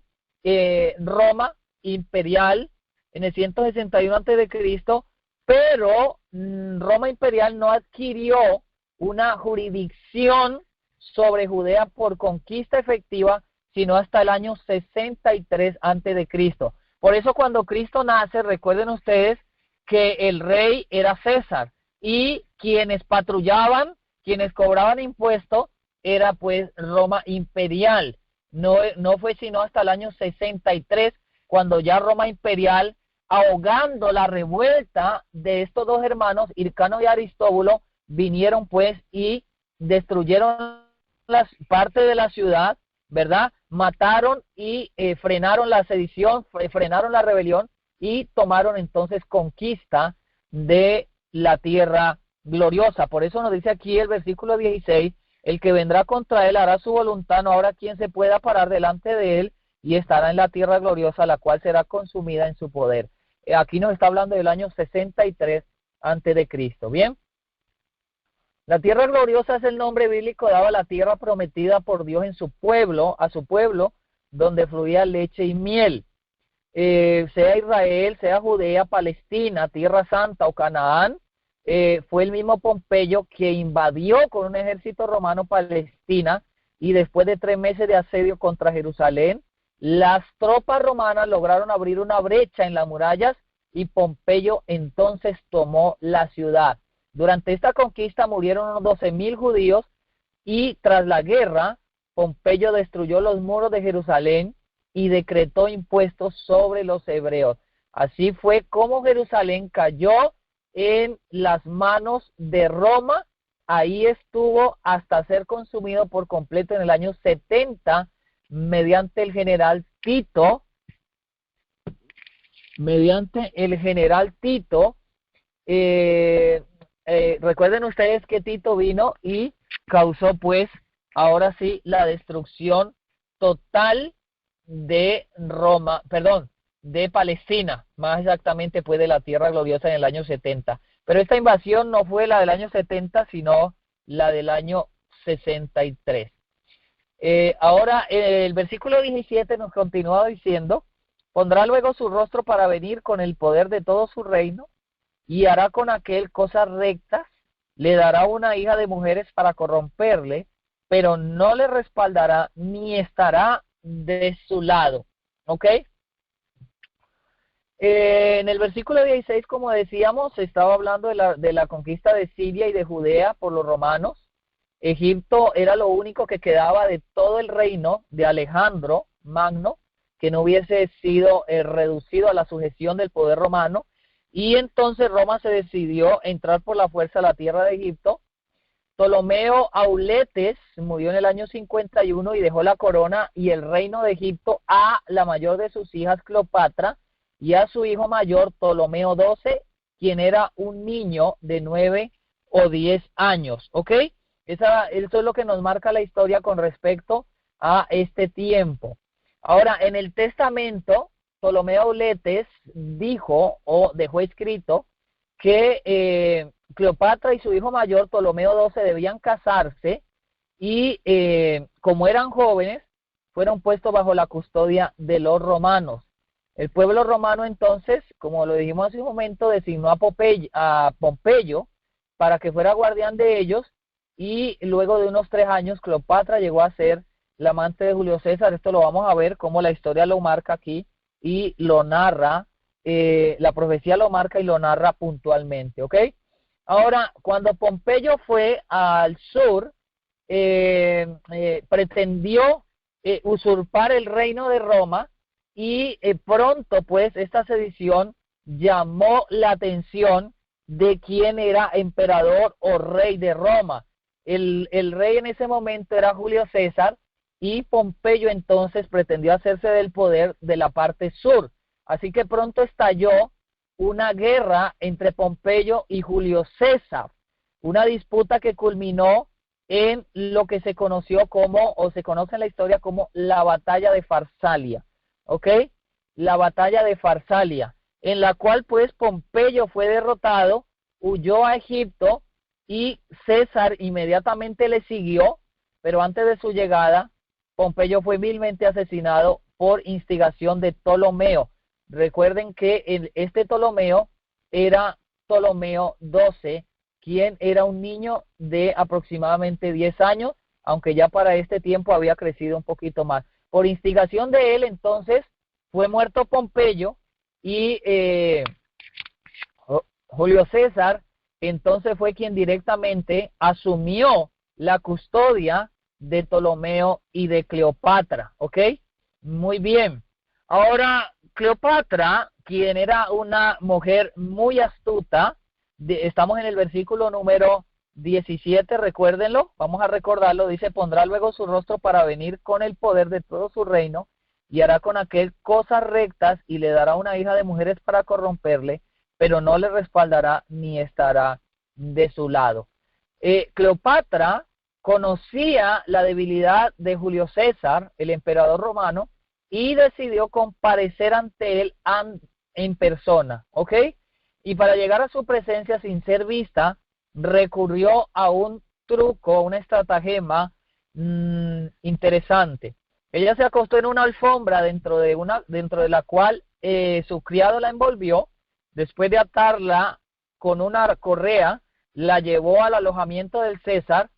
Roma imperial en el 161 antes de Cristo, pero Roma imperial no adquirió una jurisdicción sobre Judea por conquista efectiva, sino hasta el año 63 antes de Cristo. Por eso cuando Cristo nace, recuerden ustedes que el rey era César y quienes patrullaban, quienes cobraban impuestos, era pues Roma imperial. No fue sino hasta el año 63 cuando ya Roma imperial, ahogando la revuelta de estos dos hermanos, Hircano y Aristóbulo, vinieron pues y destruyeron las partes de la ciudad, ¿verdad? Mataron y frenaron la sedición, frenaron la rebelión y tomaron entonces conquista de la tierra gloriosa. Por eso nos dice aquí el versículo 16, el que vendrá contra él hará su voluntad, no habrá quien se pueda parar delante de él, y estará en la tierra gloriosa, la cual será consumida en su poder. Aquí nos está hablando del año 63 antes de Cristo. Bien. La tierra gloriosa es el nombre bíblico dado a la tierra prometida por Dios en su pueblo, a su pueblo, donde fluía leche y miel. Sea Israel, sea Judea, Palestina, Tierra Santa o Canaán, fue el mismo Pompeyo que invadió con un ejército romano Palestina, y después de 3 meses de asedio contra Jerusalén, las tropas romanas lograron abrir una brecha en las murallas y Pompeyo entonces tomó la ciudad. Durante esta conquista murieron unos 12,000 judíos y tras la guerra, Pompeyo destruyó los muros de Jerusalén y decretó impuestos sobre los hebreos. Así fue como Jerusalén cayó en las manos de Roma. Ahí estuvo hasta ser consumido por completo en el año 70 mediante el general Tito. Recuerden ustedes que Tito vino y causó pues ahora sí la destrucción total de de Palestina, más exactamente pues de la tierra gloriosa en el año 70. Pero esta invasión no fue la del año 70, sino la del año 63. Ahora el versículo 17 nos continúa diciendo: pondrá luego su rostro para venir con el poder de todo su reino, y hará con aquel cosas rectas, le dará una hija de mujeres para corromperle, pero no le respaldará ni estará de su lado. ¿Ok? En el versículo 16, como decíamos, se estaba hablando de la conquista de Siria y de Judea por los romanos. Egipto era lo único que quedaba de todo el reino de Alejandro Magno, que no hubiese sido reducido a la sujeción del poder romano. Y entonces Roma se decidió entrar por la fuerza a la tierra de Egipto. Ptolomeo Auletes murió en el año 51 y dejó la corona y el reino de Egipto a la mayor de sus hijas, Cleopatra, y a su hijo mayor, Ptolomeo XII, quien era un niño de 9 o 10 años, ¿ok? Eso es lo que nos marca la historia con respecto a este tiempo. Ahora, en el testamento, Ptolomeo Auletes dijo o dejó escrito que Cleopatra y su hijo mayor, Ptolomeo XII, debían casarse y como eran jóvenes, fueron puestos bajo la custodia de los romanos. El pueblo romano entonces, como lo dijimos hace un momento, designó a Pompeyo para que fuera guardián de ellos, y luego de unos 3 años Cleopatra llegó a ser la amante de Julio César. Esto lo vamos a ver cómo la historia lo marca aquí y lo narra, la profecía lo marca y lo narra puntualmente, ¿ok? Ahora, cuando Pompeyo fue al sur, pretendió usurpar el reino de Roma, y pronto pues esta sedición llamó la atención de quién era emperador o rey de Roma. El rey en ese momento era Julio César, y Pompeyo entonces pretendió hacerse del poder de la parte sur. Así que pronto estalló una guerra entre Pompeyo y Julio César, una disputa que culminó en lo que se conoció como, o se conoce en la historia como, la batalla de Farsalia, ¿ok? La batalla de Farsalia, en la cual pues Pompeyo fue derrotado, huyó a Egipto, y César inmediatamente le siguió, pero antes de su llegada, Pompeyo fue vilmente asesinado por instigación de Ptolomeo. Recuerden que este Ptolomeo era Ptolomeo XII, quien era un niño de aproximadamente 10 años, aunque ya para este tiempo había crecido un poquito más. Por instigación de él, entonces, fue muerto Pompeyo, y Julio César entonces fue quien directamente asumió la custodia de Ptolomeo y de Cleopatra, ¿ok? Muy bien. Ahora, Cleopatra, quien era una mujer muy astuta, estamos en el versículo número 17, recuérdenlo, vamos a recordarlo, dice: pondrá luego su rostro para venir con el poder de todo su reino, y hará con aquel cosas rectas, y le dará una hija de mujeres para corromperle, pero no le respaldará ni estará de su lado. Cleopatra conocía la debilidad de Julio César, el emperador romano, y decidió comparecer ante él en persona, ¿ok? Y para llegar a su presencia sin ser vista, recurrió a un truco, una estratagema interesante. Ella se acostó en una alfombra dentro de la cual su criado la envolvió. Después de atarla con una correa, la llevó al alojamiento del César,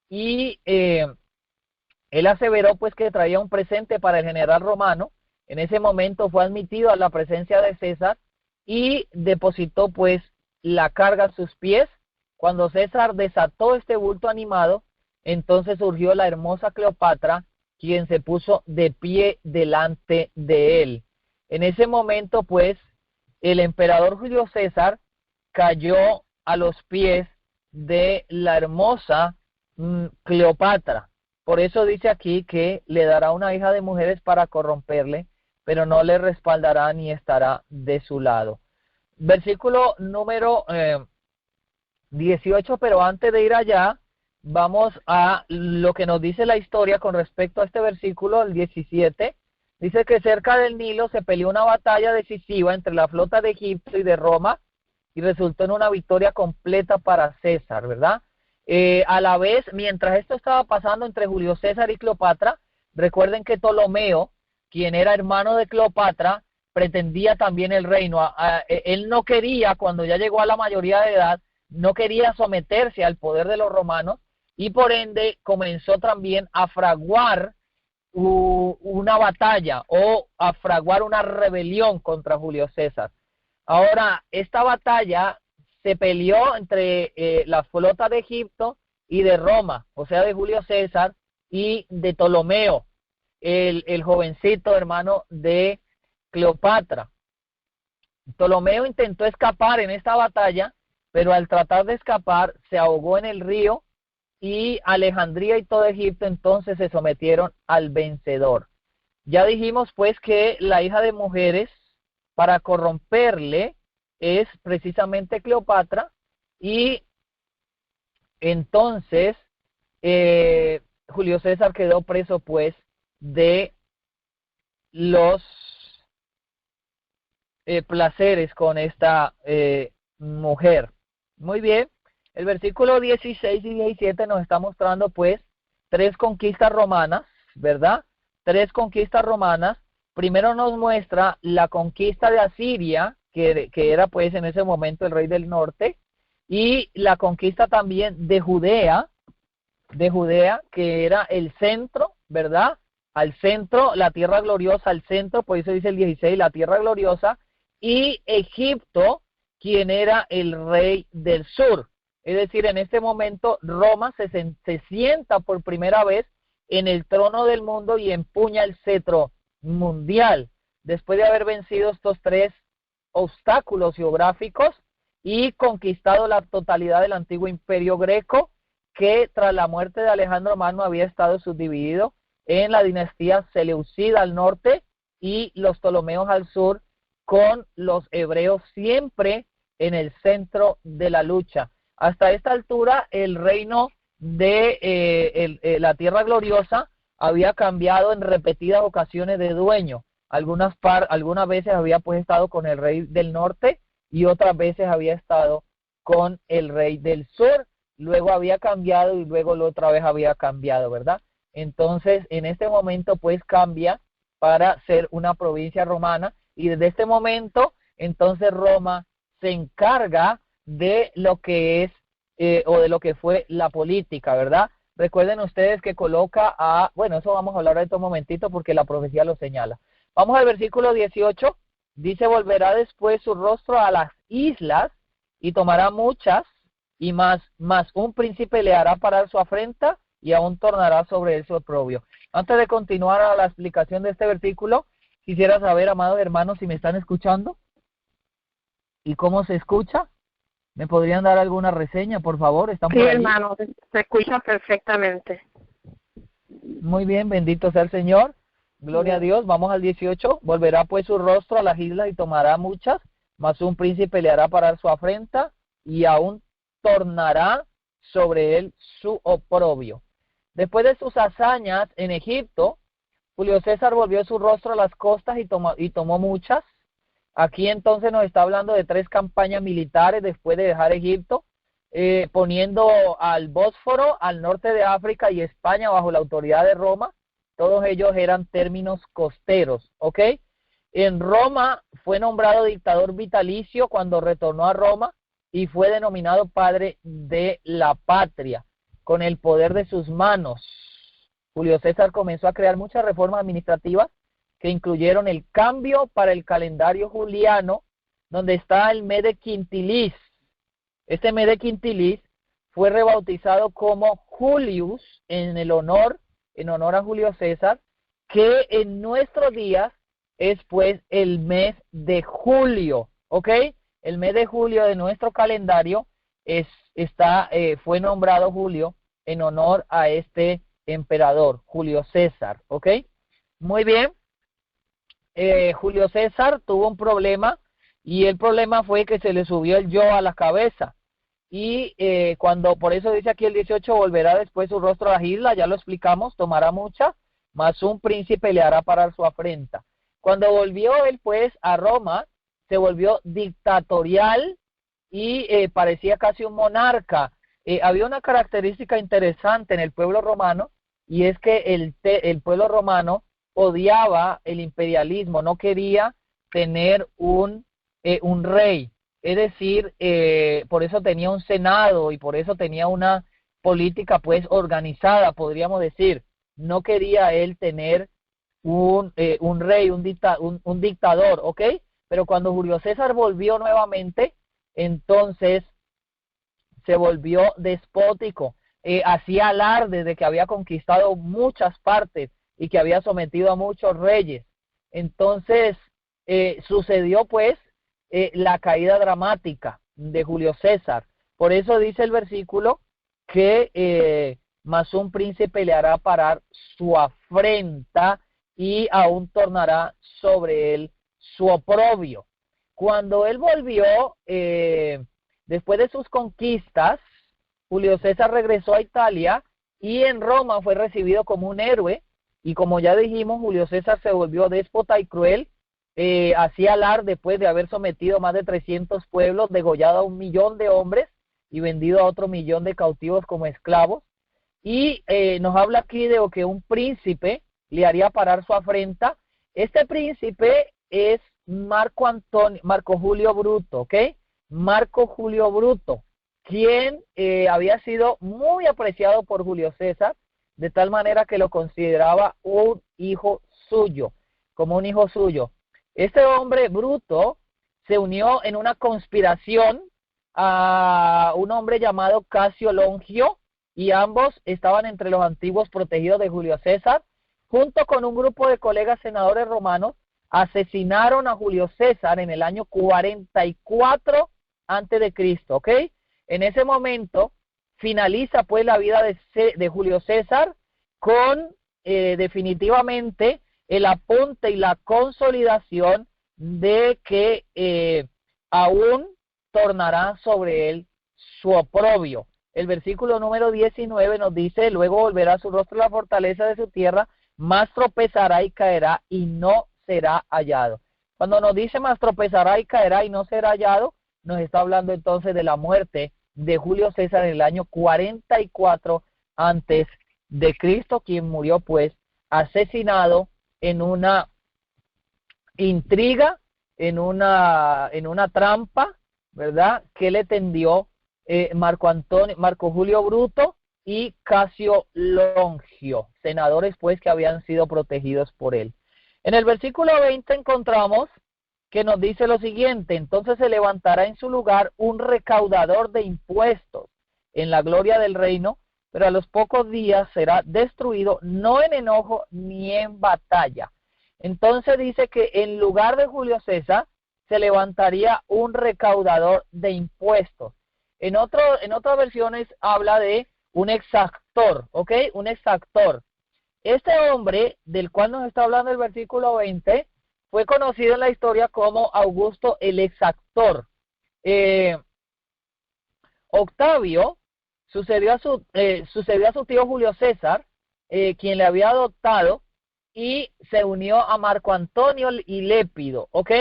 y él aseveró pues que traía un presente para el general romano. En ese momento fue admitido a la presencia de César y depositó pues la carga a sus pies. Cuando César desató este bulto animado, entonces surgió la hermosa Cleopatra, quien se puso de pie delante de él. En ese momento pues el emperador Julio César cayó a los pies de la hermosa Cleopatra. Por eso dice aquí que le dará una hija de mujeres para corromperle, pero no le respaldará ni estará de su lado. Versículo número 18, pero antes de ir allá, vamos a lo que nos dice la historia con respecto a este versículo, el 17. Dice que cerca del Nilo se peleó una batalla decisiva entre la flota de Egipto y de Roma, y resultó en una victoria completa para César, ¿verdad? A la vez, mientras esto estaba pasando entre Julio César y Cleopatra, recuerden que Ptolomeo, quien era hermano de Cleopatra, pretendía también el reino. Él no quería, cuando ya llegó a la mayoría de edad, no quería someterse al poder de los romanos, y por ende comenzó también a fraguar una batalla o a fraguar una rebelión contra Julio César. Ahora, esta batalla se peleó entre la flota de Egipto y de Roma, o sea, de Julio César y de Ptolomeo, el jovencito hermano de Cleopatra. Ptolomeo intentó escapar en esta batalla, pero al tratar de escapar se ahogó en el río y Alejandría y todo Egipto entonces se sometieron al vencedor. Ya dijimos pues que la hija de mujeres para corromperle es precisamente Cleopatra, y entonces Julio César quedó preso pues de los placeres con esta mujer. Muy bien, el versículo 16 y 17 nos está mostrando pues 3 conquistas romanas, ¿verdad? 3 conquistas romanas. Primero nos muestra la conquista de Asiria, que era pues en ese momento el rey del norte, y la conquista también de Judea, que era el centro, ¿verdad? Al centro, la tierra gloriosa, al centro, por eso dice el 16, la tierra gloriosa, y Egipto, quien era el rey del sur. Es decir, en este momento Roma se sienta por primera vez en el trono del mundo y empuña el cetro mundial, después de haber vencido estos 3 obstáculos geográficos y conquistado la totalidad del antiguo imperio greco, que tras la muerte de Alejandro Magno había estado subdividido en la dinastía Seleucida al norte y los Ptolomeos al sur, con los hebreos siempre en el centro de la lucha. Hasta esta altura el reino de la tierra gloriosa había cambiado en repetidas ocasiones de dueño. Algunas veces había pues estado con el rey del norte y otras veces había estado con el rey del sur. Luego había cambiado y luego la otra vez había cambiado, ¿verdad? Entonces, en este momento pues cambia para ser una provincia romana, y desde este momento entonces Roma se encarga de lo que es o de lo que fue la política, ¿verdad? Recuerden ustedes que coloca bueno, eso vamos a hablar en un momentito porque la profecía lo señala. Vamos al versículo 18, dice: volverá después su rostro a las islas y tomará muchas, y más un príncipe le hará parar su afrenta, y aún tornará sobre él su oprobio. Antes de continuar a la explicación de este versículo, quisiera saber, amados hermanos, si me están escuchando y cómo se escucha. ¿Me podrían dar alguna reseña, por favor? ¿Están Sí, por allí? hermano, se escucha perfectamente. Muy bien, bendito sea el Señor. Gloria a Dios. Vamos al 18. Volverá pues su rostro a las islas y tomará muchas, mas un príncipe le hará parar su afrenta, y aún tornará sobre él su oprobio. Después de sus hazañas en Egipto, Julio César volvió su rostro a las costas y tomó muchas. Aquí entonces nos está hablando de 3 campañas militares después de dejar Egipto, poniendo al Bósforo, al norte de África y España bajo la autoridad de Roma. Todos ellos eran términos costeros, ¿ok? En Roma fue nombrado dictador vitalicio cuando retornó a Roma, y fue denominado padre de la patria. Con el poder de sus manos, Julio César comenzó a crear muchas reformas administrativas que incluyeron el cambio para el calendario juliano, donde está el mes de Quintilis. Este mes de Quintilis fue rebautizado como Julius en honor a Julio César, que en nuestros días es pues el mes de julio, ¿ok? El mes de julio de nuestro calendario fue nombrado Julio en honor a este emperador, Julio César, ¿ok? Muy bien. Julio César tuvo un problema, y el problema fue que se le subió el yo a la cabeza, y por eso dice aquí el 18, volverá después su rostro a las islas, ya lo explicamos, tomará muchas, mas un príncipe le hará parar su afrenta. Cuando volvió él pues a Roma, se volvió dictatorial y parecía casi un monarca. Había una característica interesante en el pueblo romano, y es que el pueblo romano odiaba el imperialismo, no quería tener un rey. Es decir, por eso tenía un senado y por eso tenía una política pues organizada, podríamos decir. No quería él tener un rey, un dictador, ¿ok? Pero cuando Julio César volvió nuevamente, entonces se volvió despótico, hacía alarde de que había conquistado muchas partes y que había sometido a muchos reyes. Entonces sucedió pues la caída dramática de Julio César. Por eso dice el versículo que mas un príncipe le hará parar su afrenta y aún tornará sobre él su oprobio. Cuando él volvió, después de sus conquistas, Julio César regresó a Italia y en Roma fue recibido como un héroe. Y como ya dijimos, Julio César se volvió déspota y cruel, hacía alarde después de haber sometido más de 300 pueblos, degollado a 1 millón de hombres y vendido a otro 1 millón de cautivos como esclavos. Y nos habla aquí de que un príncipe le haría parar su afrenta. Este príncipe es Marco Julio Bruto, ¿ok? Marco Julio Bruto, quien había sido muy apreciado por Julio César, de tal manera que lo consideraba un hijo suyo, como un hijo suyo. Este hombre Bruto se unió en una conspiración a un hombre llamado Casio Longio, y ambos estaban entre los antiguos protegidos de Julio César. Junto con un grupo de colegas senadores romanos, asesinaron a Julio César en el año 44 a.C., ¿ok? En ese momento finaliza pues la vida de Julio César con definitivamente el apunte y la consolidación de que aún tornará sobre él su oprobio. El versículo número 19 nos dice: luego volverá su rostro a la fortaleza de su tierra, más tropezará y caerá y no será hallado. Cuando nos dice más tropezará y caerá y no será hallado, nos está hablando entonces de la muerte de Julio César en el año 44 antes de Cristo, quien murió pues asesinado en una intriga, en una trampa, ¿verdad?, que le tendió Marco Julio Bruto y Casio Longio, senadores pues que habían sido protegidos por él. En el versículo 20 encontramos que nos dice lo siguiente: entonces se levantará en su lugar un recaudador de impuestos en la gloria del reino, pero a los pocos días será destruido, no en enojo ni en batalla. Entonces dice que en lugar de Julio César se levantaría un recaudador de impuestos. En otras versiones habla de un exactor, ¿ok? Un exactor. Este hombre del cual nos está hablando el versículo 20 fue conocido en la historia como Augusto el Exactor. Octavio sucedió a su tío Julio César, quien le había adoptado, y se unió a Marco Antonio y Lépido, ¿ok?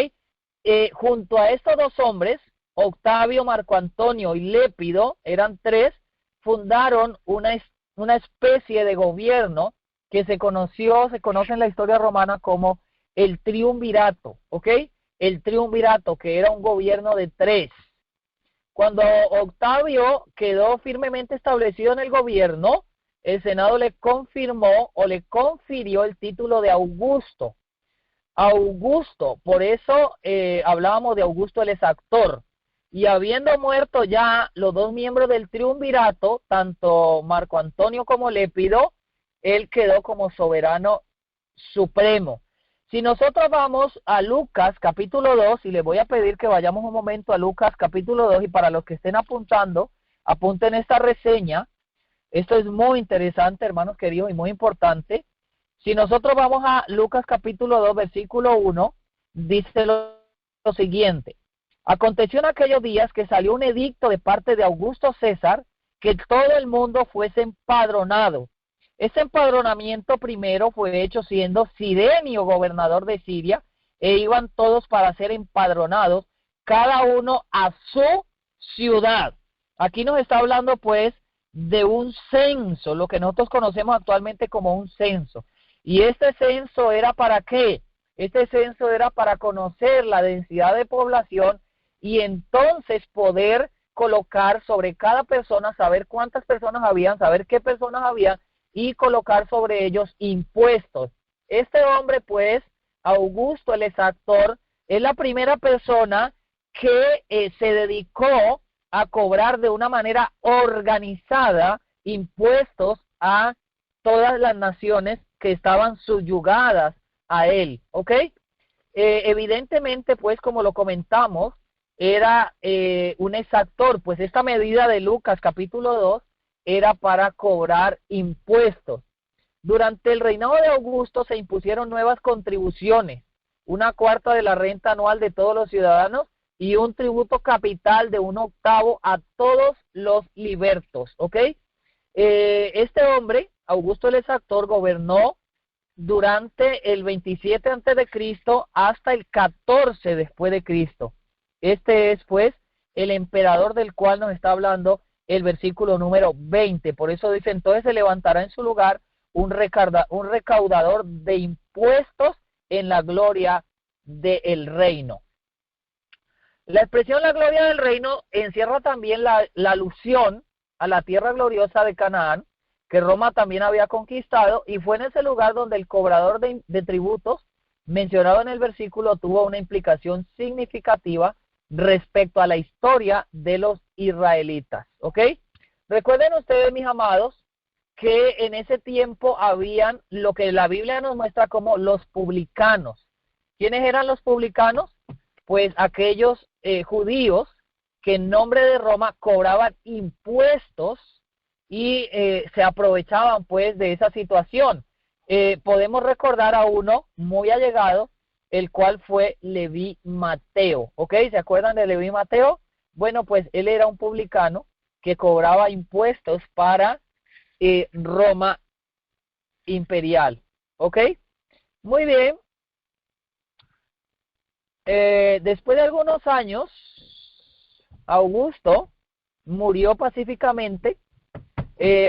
Junto a estos dos hombres, Octavio, Marco Antonio y Lépido, eran tres, fundaron una especie de gobierno que se conoce en la historia romana como el triunvirato, ¿ok? El triunvirato, que era un gobierno de tres. Cuando Octavio quedó firmemente establecido en el gobierno, el Senado le confirmó o le confirió el título de Augusto. Augusto, por eso hablábamos de Augusto el Exactor. Y habiendo muerto ya los dos miembros del triunvirato, tanto Marco Antonio como Lépido, él quedó como soberano supremo. Si nosotros vamos a Lucas capítulo 2, y les voy a pedir que vayamos un momento a Lucas capítulo 2, y para los que estén apuntando, apunten esta reseña. Esto es muy interesante, hermanos queridos, y muy importante. Si nosotros vamos a Lucas capítulo 2, versículo 1, dice lo siguiente: aconteció en aquellos días que salió un edicto de parte de Augusto César que todo el mundo fuese empadronado. Este empadronamiento primero fue hecho siendo Cirenio gobernador de Siria, e iban todos para ser empadronados, cada uno a su ciudad. Aquí nos está hablando pues de un censo, lo que nosotros conocemos actualmente como un censo. ¿Y este censo era para qué? Este censo era para conocer la densidad de población y entonces poder colocar sobre cada persona, saber cuántas personas habían, saber qué personas habían, y colocar sobre ellos impuestos. Este hombre, pues, Augusto el Exactor, es la primera persona que se dedicó a cobrar de una manera organizada impuestos a todas las naciones que estaban subyugadas a él, ¿ok? Evidentemente, pues, como lo comentamos, era un exactor, pues esta medida de Lucas capítulo 2 era para cobrar impuestos. Durante el reinado de Augusto se impusieron nuevas contribuciones, 1/4 de la renta anual de todos los ciudadanos y un tributo capital de 1/8 a todos los libertos, ¿ok? Este hombre, Augusto el Exactor, gobernó durante el 27 antes de Cristo hasta el 14 después de Cristo. Este es, pues, el emperador del cual nos está hablando el versículo número 20. Por eso dice, entonces se levantará en su lugar un recaudador de impuestos en la gloria del reino. La expresión la gloria del reino encierra también la alusión a la tierra gloriosa de Canaán, que Roma también había conquistado, y fue en ese lugar donde el cobrador de tributos mencionado en el versículo tuvo una implicación significativa respecto a la historia de los israelitas, ¿ok? Recuerden ustedes, mis amados, que en ese tiempo habían lo que la Biblia nos muestra como los publicanos. ¿Quiénes eran los publicanos? Pues aquellos judíos que en nombre de Roma cobraban impuestos y se aprovechaban pues de esa situación. Podemos recordar a uno muy allegado, el cual fue Leví Mateo, ¿ok? ¿Se acuerdan de Leví Mateo? Bueno, pues él era un publicano que cobraba impuestos para Roma imperial, ¿ok? Muy bien. Después de algunos años, Augusto murió pacíficamente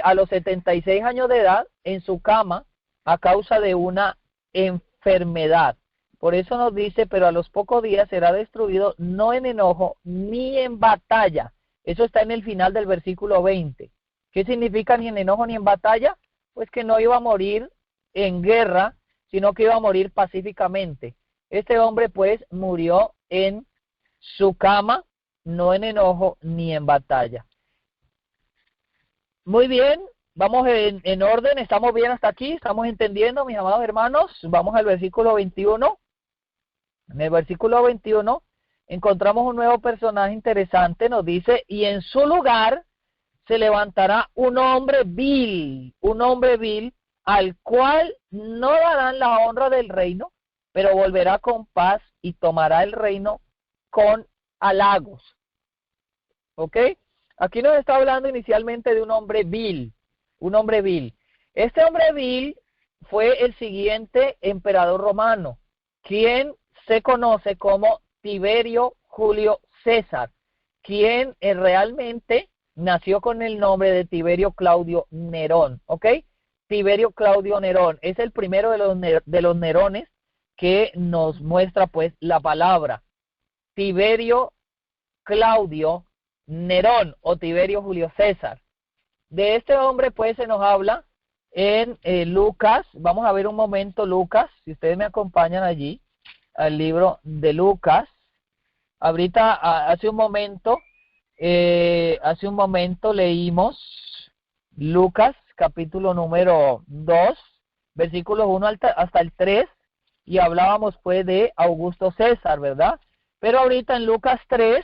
a los 76 años de edad en su cama a causa de una enfermedad. Por eso nos dice, pero a los pocos días será destruido, no en enojo ni en batalla. Eso está en el final del versículo 20. ¿Qué significa ni en enojo ni en batalla? Pues que no iba a morir en guerra, sino que iba a morir pacíficamente. Este hombre pues murió en su cama, no en enojo ni en batalla. Muy bien, vamos en orden, estamos bien hasta aquí, estamos entendiendo, mis amados hermanos. Vamos al versículo 21. En el versículo 21 encontramos un nuevo personaje interesante, nos dice, y en su lugar se levantará un hombre vil al cual no darán la honra del reino, pero volverá con paz y tomará el reino con halagos. ¿Ok? Aquí nos está hablando inicialmente de un hombre vil, Este hombre vil fue el siguiente emperador romano, quien se conoce como Tiberio Julio César, quien realmente nació con el nombre de Tiberio Claudio Nerón, ¿ok? Tiberio Claudio Nerón es el primero de los Nerones que nos muestra pues la palabra. Tiberio Claudio Nerón o Tiberio Julio César. De este hombre pues se nos habla en Lucas. Vamos a ver un momento Lucas, si ustedes me acompañan allí, al libro de Lucas. Ahorita, hace un momento leímos Lucas, capítulo número 2, versículos 1 hasta el 3, y hablábamos pues de Augusto César, ¿verdad? Pero ahorita en Lucas 3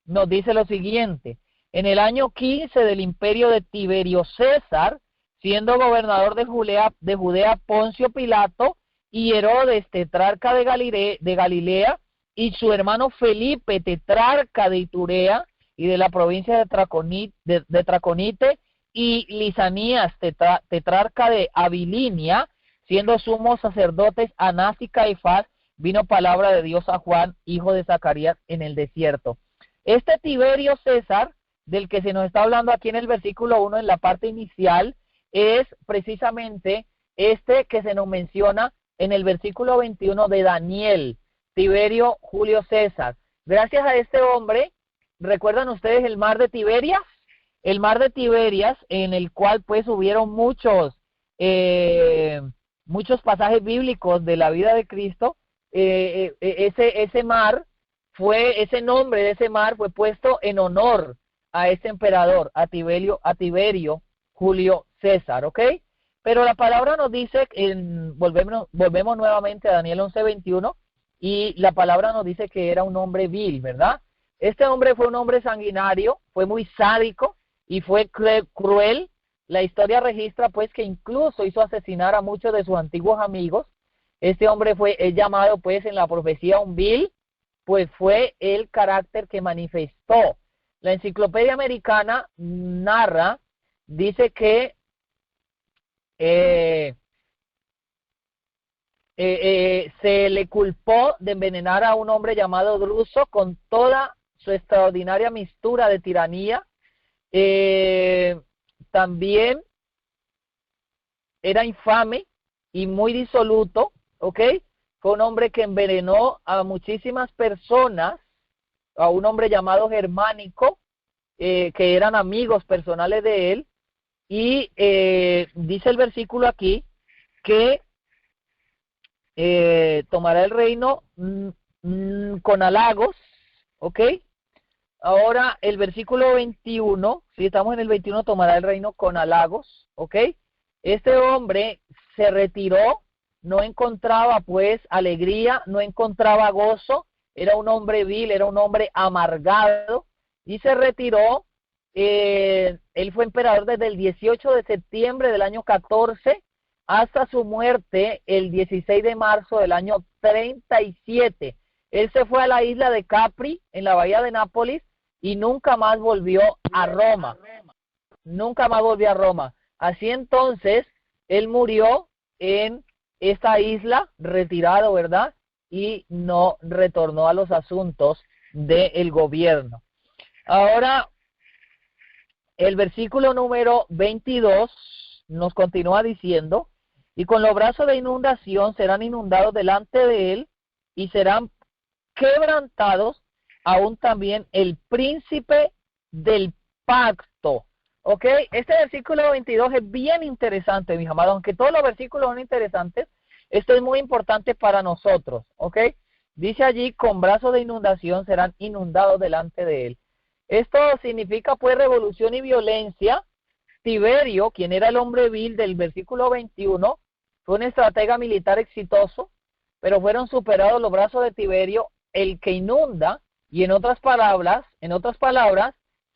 nos dice lo siguiente: en el año 15 del imperio de Tiberio César, siendo gobernador de Judea Poncio Pilato y Herodes, tetrarca de Galilea, y su hermano Felipe, tetrarca de Iturea y de la provincia de Traconite, y Lisanías, tetrarca de Abilinia, siendo sumos sacerdotes Anás y Caifás, vino palabra de Dios a Juan, hijo de Zacarías, en el desierto. Este Tiberio César, del que se nos está hablando aquí en el versículo 1, en la parte inicial, es precisamente este que se nos menciona en el versículo 21 de Daniel, Tiberio Julio César. Gracias a este hombre, ¿recuerdan ustedes el mar de Tiberias? El mar de Tiberias, en el cual pues hubieron muchos pasajes bíblicos de la vida de Cristo. Ese nombre de ese mar fue puesto en honor a este emperador, a Tiberio Julio César, ¿ok? Pero la palabra nos dice, volvemos nuevamente a Daniel 11:21, y la palabra nos dice que era un hombre vil, ¿verdad? Este hombre fue un hombre sanguinario, fue muy sádico, y fue cruel. La historia registra pues que incluso hizo asesinar a muchos de sus antiguos amigos. Este hombre es llamado pues en la profecía un vil, pues fue el carácter que manifestó. La Enciclopedia Americana narra, dice que se le culpó de envenenar a un hombre llamado Druso con toda su extraordinaria mistura de tiranía. También era infame y muy disoluto, ¿ok? Fue un hombre que envenenó a muchísimas personas, a un hombre llamado Germánico, que eran amigos personales de él, y dice el versículo aquí que tomará el reino con halagos, ¿ok? Ahora el versículo 21, si estamos en el 21, tomará el reino con halagos, ¿ok? Este hombre se retiró, no encontraba pues alegría, no encontraba gozo, era un hombre vil, era un hombre amargado, y se retiró. Él fue emperador desde el 18 de septiembre del año 14 hasta su muerte el 16 de marzo del año 37. Él se fue a la isla de Capri, en la bahía de Nápoles, y nunca más volvió a Roma. Nunca más volvió a Roma. Así entonces, él murió en esta isla, retirado, ¿verdad? Y no retornó a los asuntos del gobierno. Ahora, el versículo número 22 nos continúa diciendo, y con los brazos de inundación serán inundados delante de él, y serán quebrantados aún también el príncipe del pacto. ¿Ok? Este versículo 22 es bien interesante, mis amados. Aunque todos los versículos son interesantes, esto es muy importante para nosotros. ¿Ok? Dice allí, con brazos de inundación serán inundados delante de él. Esto significa pues revolución y violencia. Tiberio, quien era el hombre vil del versículo 21, fue un estratega militar exitoso, pero fueron superados los brazos de Tiberio, el que inunda, y en otras palabras,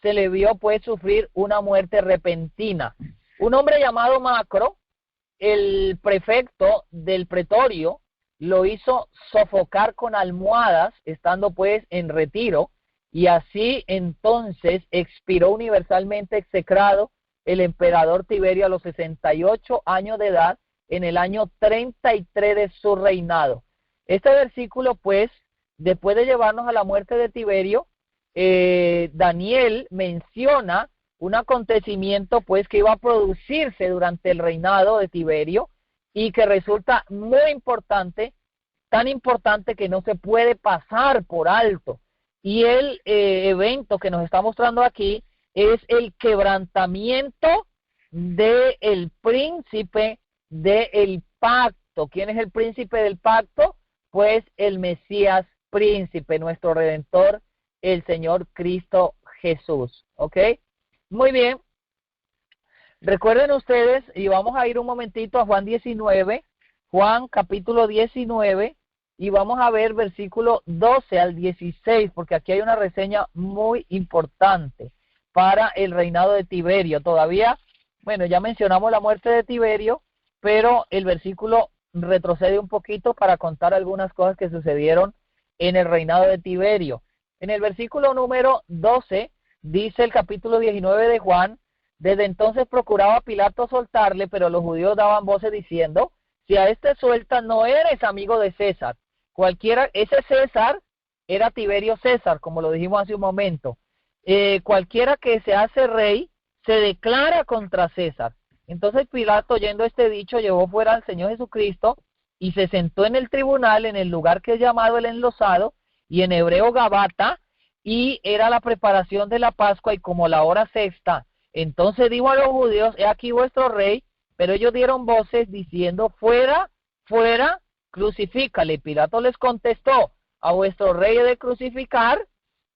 se le vio pues sufrir una muerte repentina. Un hombre llamado Macro, el prefecto del pretorio, lo hizo sofocar con almohadas, estando pues en retiro, y así entonces expiró universalmente execrado el emperador Tiberio a los 68 años de edad, en el año 33 de su reinado. Este versículo pues, después de llevarnos a la muerte de Tiberio, Daniel menciona un acontecimiento pues que iba a producirse durante el reinado de Tiberio y que resulta muy importante, tan importante que no se puede pasar por alto. Y el evento que nos está mostrando aquí es el quebrantamiento del príncipe del pacto. ¿Quién es el príncipe del pacto? Pues el Mesías príncipe, nuestro Redentor, el Señor Cristo Jesús. ¿Ok? Muy bien. Recuerden ustedes, y vamos a ir un momentito a Juan 19, Juan capítulo 19, y vamos a ver versículo 12 al 16, porque aquí hay una reseña muy importante para el reinado de Tiberio. Todavía, bueno, ya mencionamos la muerte de Tiberio, pero el versículo retrocede un poquito para contar algunas cosas que sucedieron en el reinado de Tiberio. En el versículo número 12, dice el capítulo 19 de Juan, desde entonces procuraba Pilato soltarle, pero los judíos daban voces diciendo, si a este suelta no eres amigo de César. Cualquiera, ese César era Tiberio César, como lo dijimos hace un momento. Cualquiera que se hace rey se declara contra César. Entonces Pilato, oyendo este dicho, llevó fuera al Señor Jesucristo y se sentó en el tribunal, en el lugar que es llamado el Enlosado, y en hebreo Gabata, y era la preparación de la Pascua y como la hora sexta. Entonces dijo a los judíos, he aquí vuestro rey, pero ellos dieron voces diciendo, fuera, fuera, crucifícale. Pilato les contestó, a vuestro rey he de crucificar.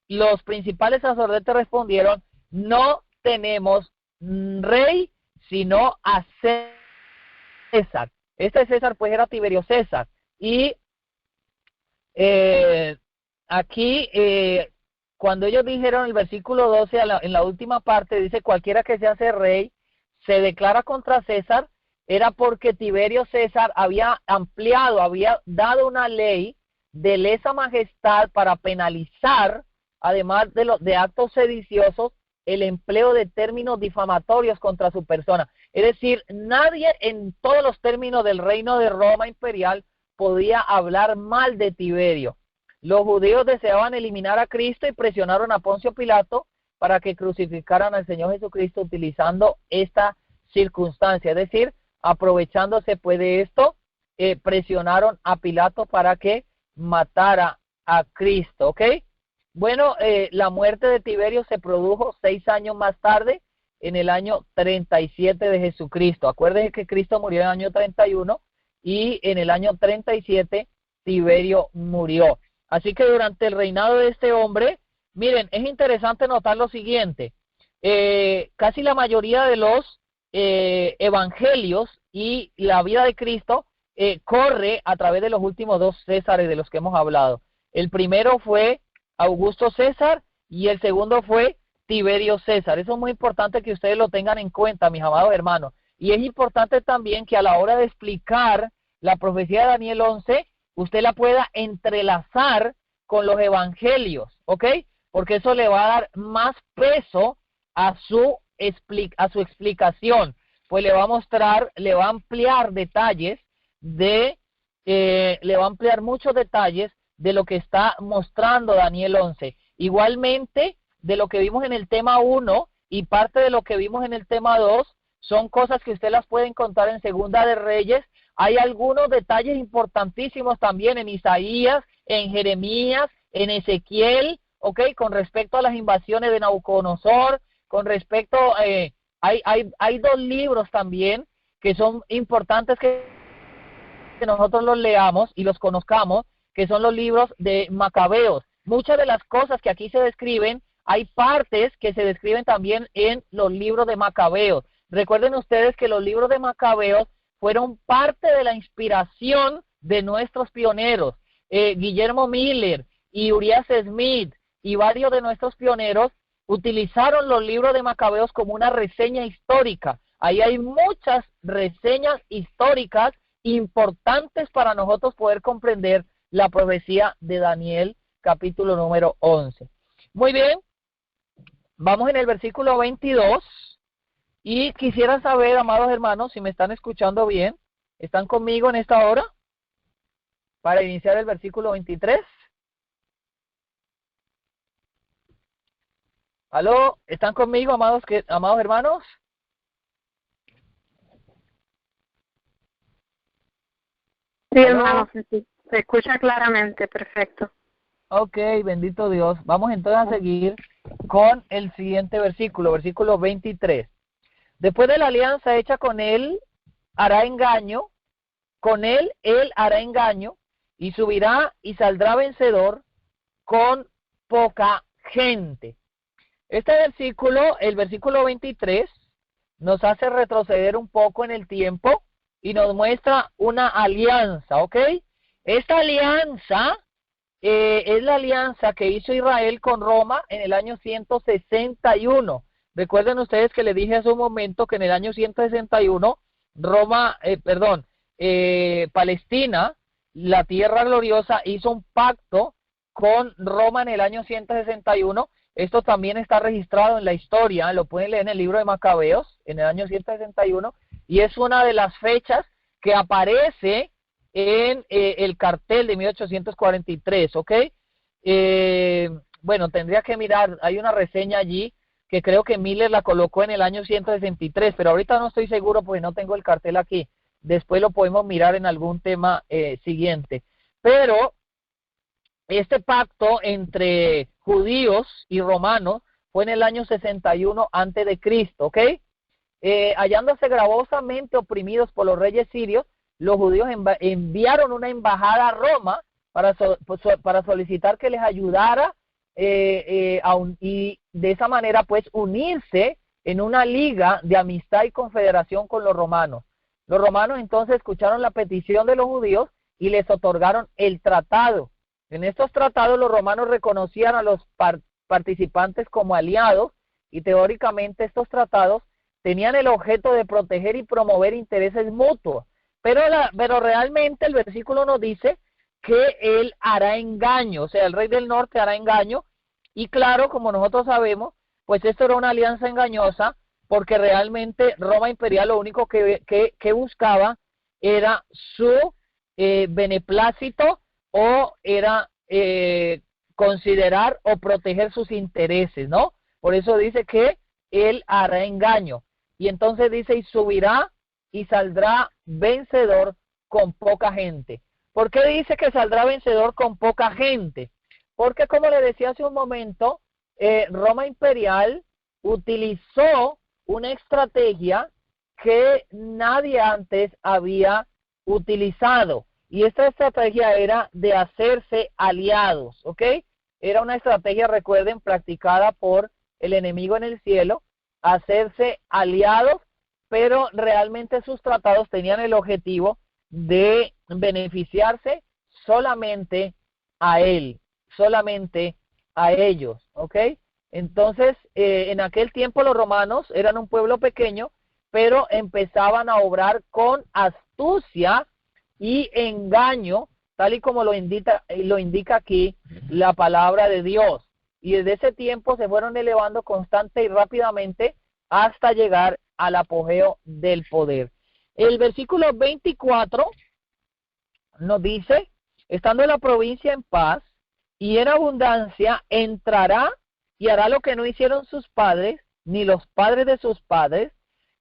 Los principales sacerdotes respondieron, no tenemos rey, sino a César. Este César pues era Tiberio César. Y aquí cuando ellos dijeron, el versículo 12, en la última parte, dice, cualquiera que se hace rey, se declara contra César, era porque Tiberio César había ampliado, había dado una ley de lesa majestad para penalizar, además de actos sediciosos, el empleo de términos difamatorios contra su persona. Es decir, nadie en todos los términos del reino de Roma imperial podía hablar mal de Tiberio. Los judíos deseaban eliminar a Cristo y presionaron a Poncio Pilato para que crucificaran al Señor Jesucristo utilizando esta circunstancia. Es decir, aprovechándose pues de esto, presionaron a Pilato para que matara a Cristo, ¿ok? Bueno, la muerte de Tiberio se produjo 6 años más tarde, en el año 37 de Jesucristo. Acuérdense que Cristo murió en el año 31 y en el año 37 Tiberio murió. Así que durante el reinado de este hombre, miren, es interesante notar lo siguiente. Casi la mayoría de los evangelios y la vida de Cristo corre a través de los últimos 2 Césares de los que hemos hablado. El primero fue Augusto César y el segundo fue Tiberio César. Eso es muy importante que ustedes lo tengan en cuenta, mis amados hermanos. Y es importante también que a la hora de explicar la profecía de Daniel 11, usted la pueda entrelazar con los evangelios, ¿ok? Porque eso le va a dar más peso a su explicación, pues le va a mostrar, le va a ampliar detalles le va a ampliar muchos detalles de lo que está mostrando Daniel 11. Igualmente, de lo que vimos en el tema 1 y parte de lo que vimos en el tema 2, son cosas que usted las puede encontrar en Segunda de Reyes. Hay algunos detalles importantísimos también en Isaías, en Jeremías, en Ezequiel, ¿ok? Con respecto a las invasiones de Nabucodonosor, con respecto, hay 2 libros también que son importantes que nosotros los leamos y los conozcamos, que son los libros de Macabeos. Muchas de las cosas que aquí se describen, hay partes que se describen también en los libros de Macabeos. Recuerden ustedes que los libros de Macabeos fueron parte de la inspiración de nuestros pioneros. Guillermo Miller y Urias Smith y varios de nuestros pioneros utilizaron los libros de Macabeos como una reseña histórica. Ahí hay muchas reseñas históricas importantes para nosotros poder comprender la profecía de Daniel, capítulo número 11. Muy bien, vamos en el versículo 22 y quisiera saber, amados hermanos, si me están escuchando bien. ¿Están conmigo en esta hora? Para iniciar el versículo 23. ¿Aló? ¿Están conmigo, amados hermanos? Sí, hermano, se escucha claramente, perfecto. Ok, bendito Dios. Vamos entonces a seguir con el siguiente versículo, versículo 23. Después de la alianza hecha con él, hará engaño, con él hará engaño, y subirá y saldrá vencedor con poca gente. Este versículo, el versículo 23, nos hace retroceder un poco en el tiempo y nos muestra una alianza, ¿ok? Esta alianza es la alianza que hizo Israel con Roma en el año 161. Recuerden ustedes que les dije hace un momento que en el año 161, Palestina, la tierra gloriosa, hizo un pacto con Roma en el año 161. Esto también está registrado en la historia, lo pueden leer en el libro de Macabeos, en el año 161, y es una de las fechas que aparece en el cartel de 1843, ¿ok? Bueno, tendría que mirar, hay una reseña allí que creo que Miller la colocó en el año 163, pero ahorita no estoy seguro porque no tengo el cartel aquí. Después lo podemos mirar en algún tema siguiente. Pero este pacto entre judíos y romanos fue en el año 61 antes de Cristo, ¿ok? Hallándose gravosamente oprimidos por los reyes sirios, los judíos enviaron una embajada a Roma para solicitar que les ayudara y de esa manera pues unirse en una liga de amistad y confederación con los romanos. Los romanos entonces escucharon la petición de los judíos y les otorgaron el tratado. En estos tratados los romanos reconocían a los participantes como aliados, y teóricamente estos tratados tenían el objeto de proteger y promover intereses mutuos. Pero realmente el versículo nos dice que él hará engaño, o sea, el rey del norte hará engaño, y claro, como nosotros sabemos, pues esto era una alianza engañosa, porque realmente Roma imperial lo único que buscaba era su beneplácito, o era considerar o proteger sus intereses, ¿no? Por eso dice que él hará engaño. Y entonces dice, y subirá y saldrá vencedor con poca gente. ¿Por qué dice que saldrá vencedor con poca gente? Porque, como le decía hace un momento, Roma imperial utilizó una estrategia que nadie antes había utilizado. Y esta estrategia era de hacerse aliados, ¿ok? Era una estrategia, recuerden, practicada por el enemigo en el cielo, hacerse aliados, pero realmente sus tratados tenían el objetivo de beneficiarse solamente a él, solamente a ellos, ¿ok? Entonces, en aquel tiempo los romanos eran un pueblo pequeño, pero empezaban a obrar con astucia y engaño, tal y como lo indica aquí la palabra de Dios. Y desde ese tiempo se fueron elevando constante y rápidamente hasta llegar al apogeo del poder. El versículo 24 nos dice, estando la provincia en paz y en abundancia, entrará y hará lo que no hicieron sus padres, ni los padres de sus padres,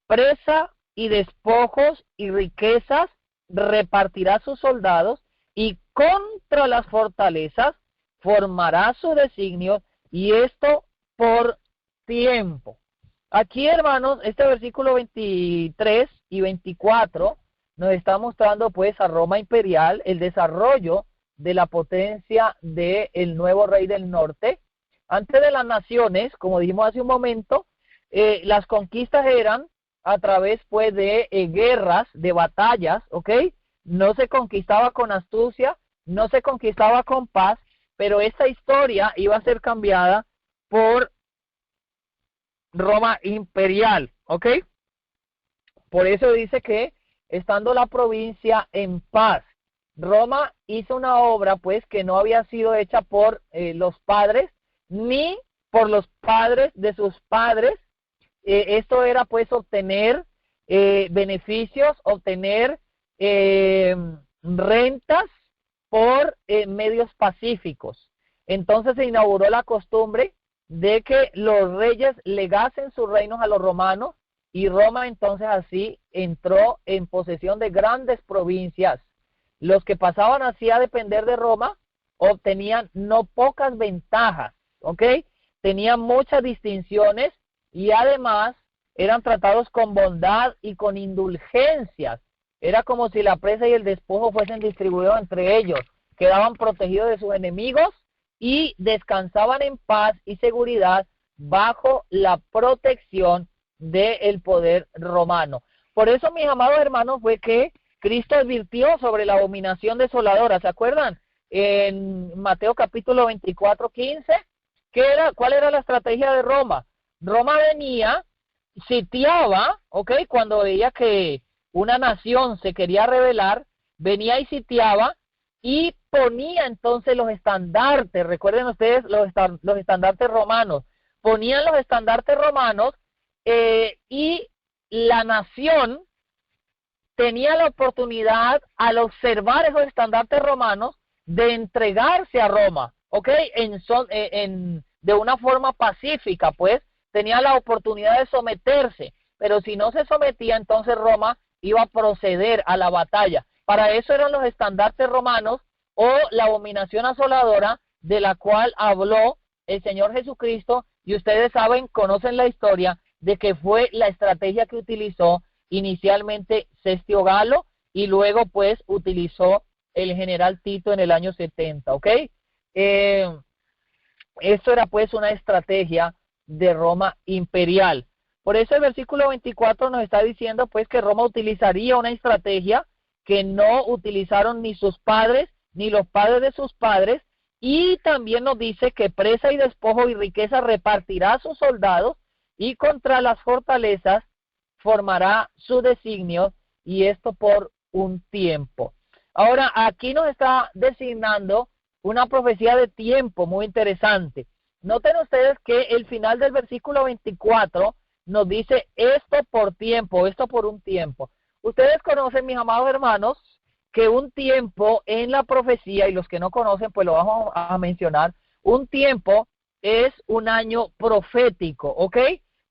presa y despojos y riquezas repartirá sus soldados, y contra las fortalezas formará su designio, y esto por tiempo. Aquí, hermanos, este versículo 23 y 24 nos está mostrando pues a Roma imperial el desarrollo de la potencia del nuevo rey del norte. Antes de las naciones, como dijimos hace un momento, las conquistas eran a través pues de guerras, de batallas, ¿ok? No se conquistaba con astucia, no se conquistaba con paz, pero esta historia iba a ser cambiada por Roma imperial, ¿ok? Por eso dice que estando la provincia en paz, Roma hizo una obra pues que no había sido hecha por los padres, ni por los padres de sus padres. Esto era pues obtener beneficios, obtener rentas por medios pacíficos. Entonces se inauguró la costumbre de que los reyes legasen sus reinos a los romanos, y Roma entonces así entró en posesión de grandes provincias. Los que pasaban así a depender de Roma obtenían no pocas ventajas, ¿ok? Tenían muchas distinciones, y además eran tratados con bondad y con indulgencias. Era como si la presa y el despojo fuesen distribuidos entre ellos. Quedaban protegidos de sus enemigos y descansaban en paz y seguridad bajo la protección del poder romano. Por eso, mis amados hermanos, fue que Cristo advirtió sobre la abominación desoladora. ¿Se acuerdan? En Mateo capítulo 24, 15, ¿cuál era la estrategia de Roma? Roma venía, sitiaba, ¿ok? Cuando veía que una nación se quería rebelar, venía y sitiaba y ponía entonces los estandartes. Recuerden ustedes los estandartes romanos. Ponían los estandartes romanos y la nación tenía la oportunidad, al observar esos estandartes romanos, de entregarse a Roma, ¿ok? De una forma pacífica, pues, tenía la oportunidad de someterse, pero si no se sometía, entonces Roma iba a proceder a la batalla. Para eso eran los estandartes romanos, o la abominación asoladora, de la cual habló el Señor Jesucristo, y ustedes saben, conocen la historia de que fue la estrategia que utilizó inicialmente Cestio Galo, y luego pues utilizó el general Tito en el año 70, ¿ok? Esto era pues una estrategia de Roma imperial. Por eso el versículo 24 nos está diciendo pues que Roma utilizaría una estrategia que no utilizaron ni sus padres, ni los padres de sus padres, Y también nos dice que presa y despojo y riqueza repartirá a sus soldados, y contra las fortalezas formará su designio, y esto por un tiempo. Ahora, aquí nos está designando una profecía de tiempo muy interesante. Noten ustedes que el final del versículo 24 nos dice esto por tiempo, esto por un tiempo. Ustedes conocen, mis amados hermanos, que un tiempo en la profecía, y los que no conocen, pues lo vamos a mencionar, un tiempo es un año profético, ¿ok?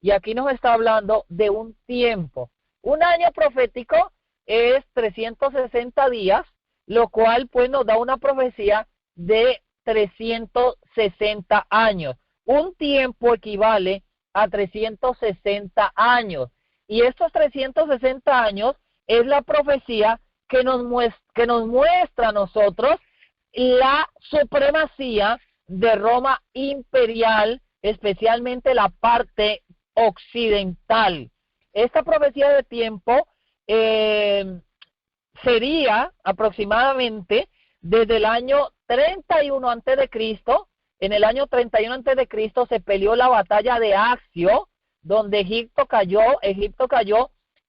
Y aquí nos está hablando de un tiempo. Un año profético es 360 días, lo cual pues nos da una profecía de 360 años. Un tiempo equivale a 360 años. Y estos 360 años es la profecía que nos muestra a nosotros la supremacía de Roma imperial, especialmente la parte occidental. Esta profecía de tiempo sería aproximadamente desde el año 31 antes de Cristo. En el año 31 antes de Cristo se peleó la batalla de Accio, donde Egipto cayó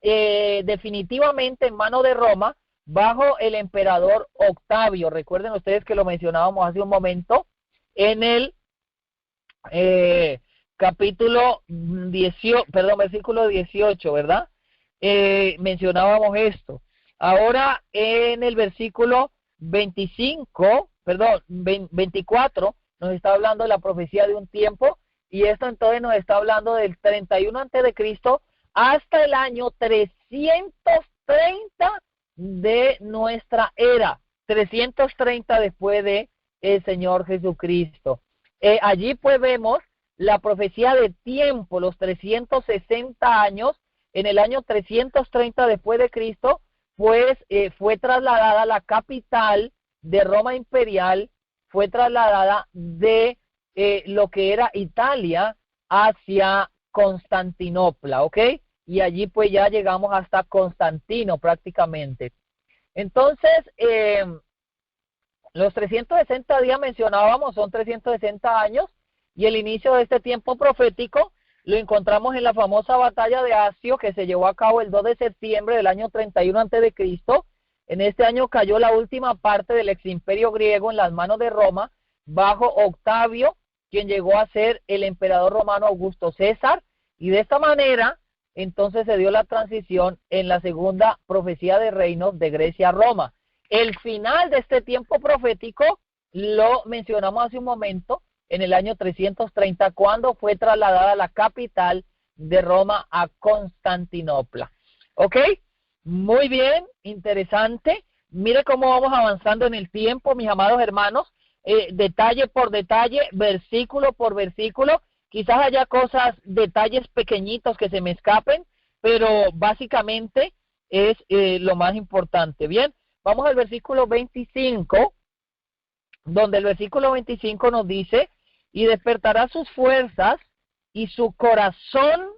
definitivamente en manos de Roma bajo el emperador Octavio. Recuerden ustedes que lo mencionábamos hace un momento en el versículo 18, ¿verdad? Mencionábamos esto. Ahora en el versículo 24 nos está hablando de la profecía de un tiempo, y esto entonces nos está hablando del 31 antes de Cristo hasta el año 330 de nuestra era, 330 después de el Señor Jesucristo. Allí pues vemos la profecía de tiempo, los 360 años. En el año 330 después de Cristo, pues fue trasladada la capital de Roma imperial, fue trasladada de lo que era Italia hacia Constantinopla, ¿ok? Y allí pues ya llegamos hasta Constantino prácticamente. Entonces, los 360 días mencionábamos, son 360 años, y el inicio de este tiempo profético lo encontramos en la famosa batalla de Accio, que se llevó a cabo el 2 de septiembre del año 31 a.C. En este año cayó la última parte del ex imperio griego en las manos de Roma, bajo Octavio, quien llegó a ser el emperador romano Augusto César, y de esta manera entonces se dio la transición en la segunda profecía de reinos de Grecia a Roma. El final de este tiempo profético lo mencionamos hace un momento, en el año 330, cuando fue trasladada la capital de Roma a Constantinopla. ¿Ok? Muy bien, interesante. Mire cómo vamos avanzando en el tiempo, mis amados hermanos, detalle por detalle, versículo por versículo. Quizás haya cosas, detalles pequeñitos que se me escapen, pero básicamente es lo más importante. Bien, vamos al versículo 25, donde el versículo 25 nos dice: y despertará sus fuerzas y su corazón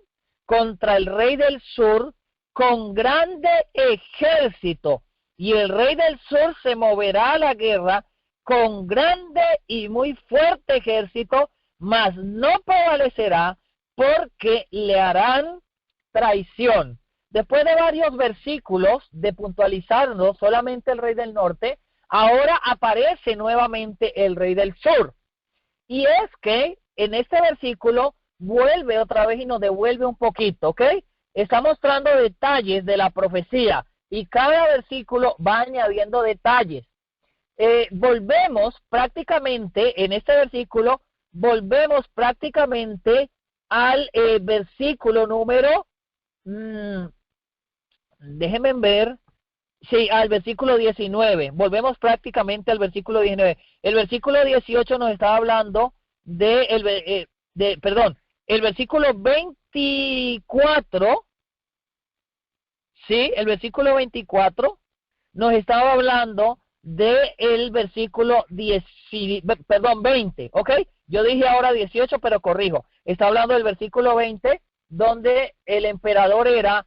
contra el rey del sur con grande ejército, y el rey del sur se moverá a la guerra con grande y muy fuerte ejército, mas no prevalecerá, porque le harán traición. Después de varios versículos de puntualizarnos solamente el rey del norte, ahora aparece nuevamente el rey del sur. Y es que en este versículo vuelve otra vez y nos devuelve un poquito, ¿ok? Está mostrando detalles de la profecía, y cada versículo va añadiendo detalles. Volvemos prácticamente, en este versículo, volvemos prácticamente al versículo número, déjenme ver, sí, al versículo 19, volvemos prácticamente al versículo 19. El versículo 18 nos está hablando el versículo 24, sí, el versículo 24 nos estaba hablando del versículo 20, ¿ok? Yo dije ahora 18, pero corrijo. Está hablando del versículo 20, donde el emperador era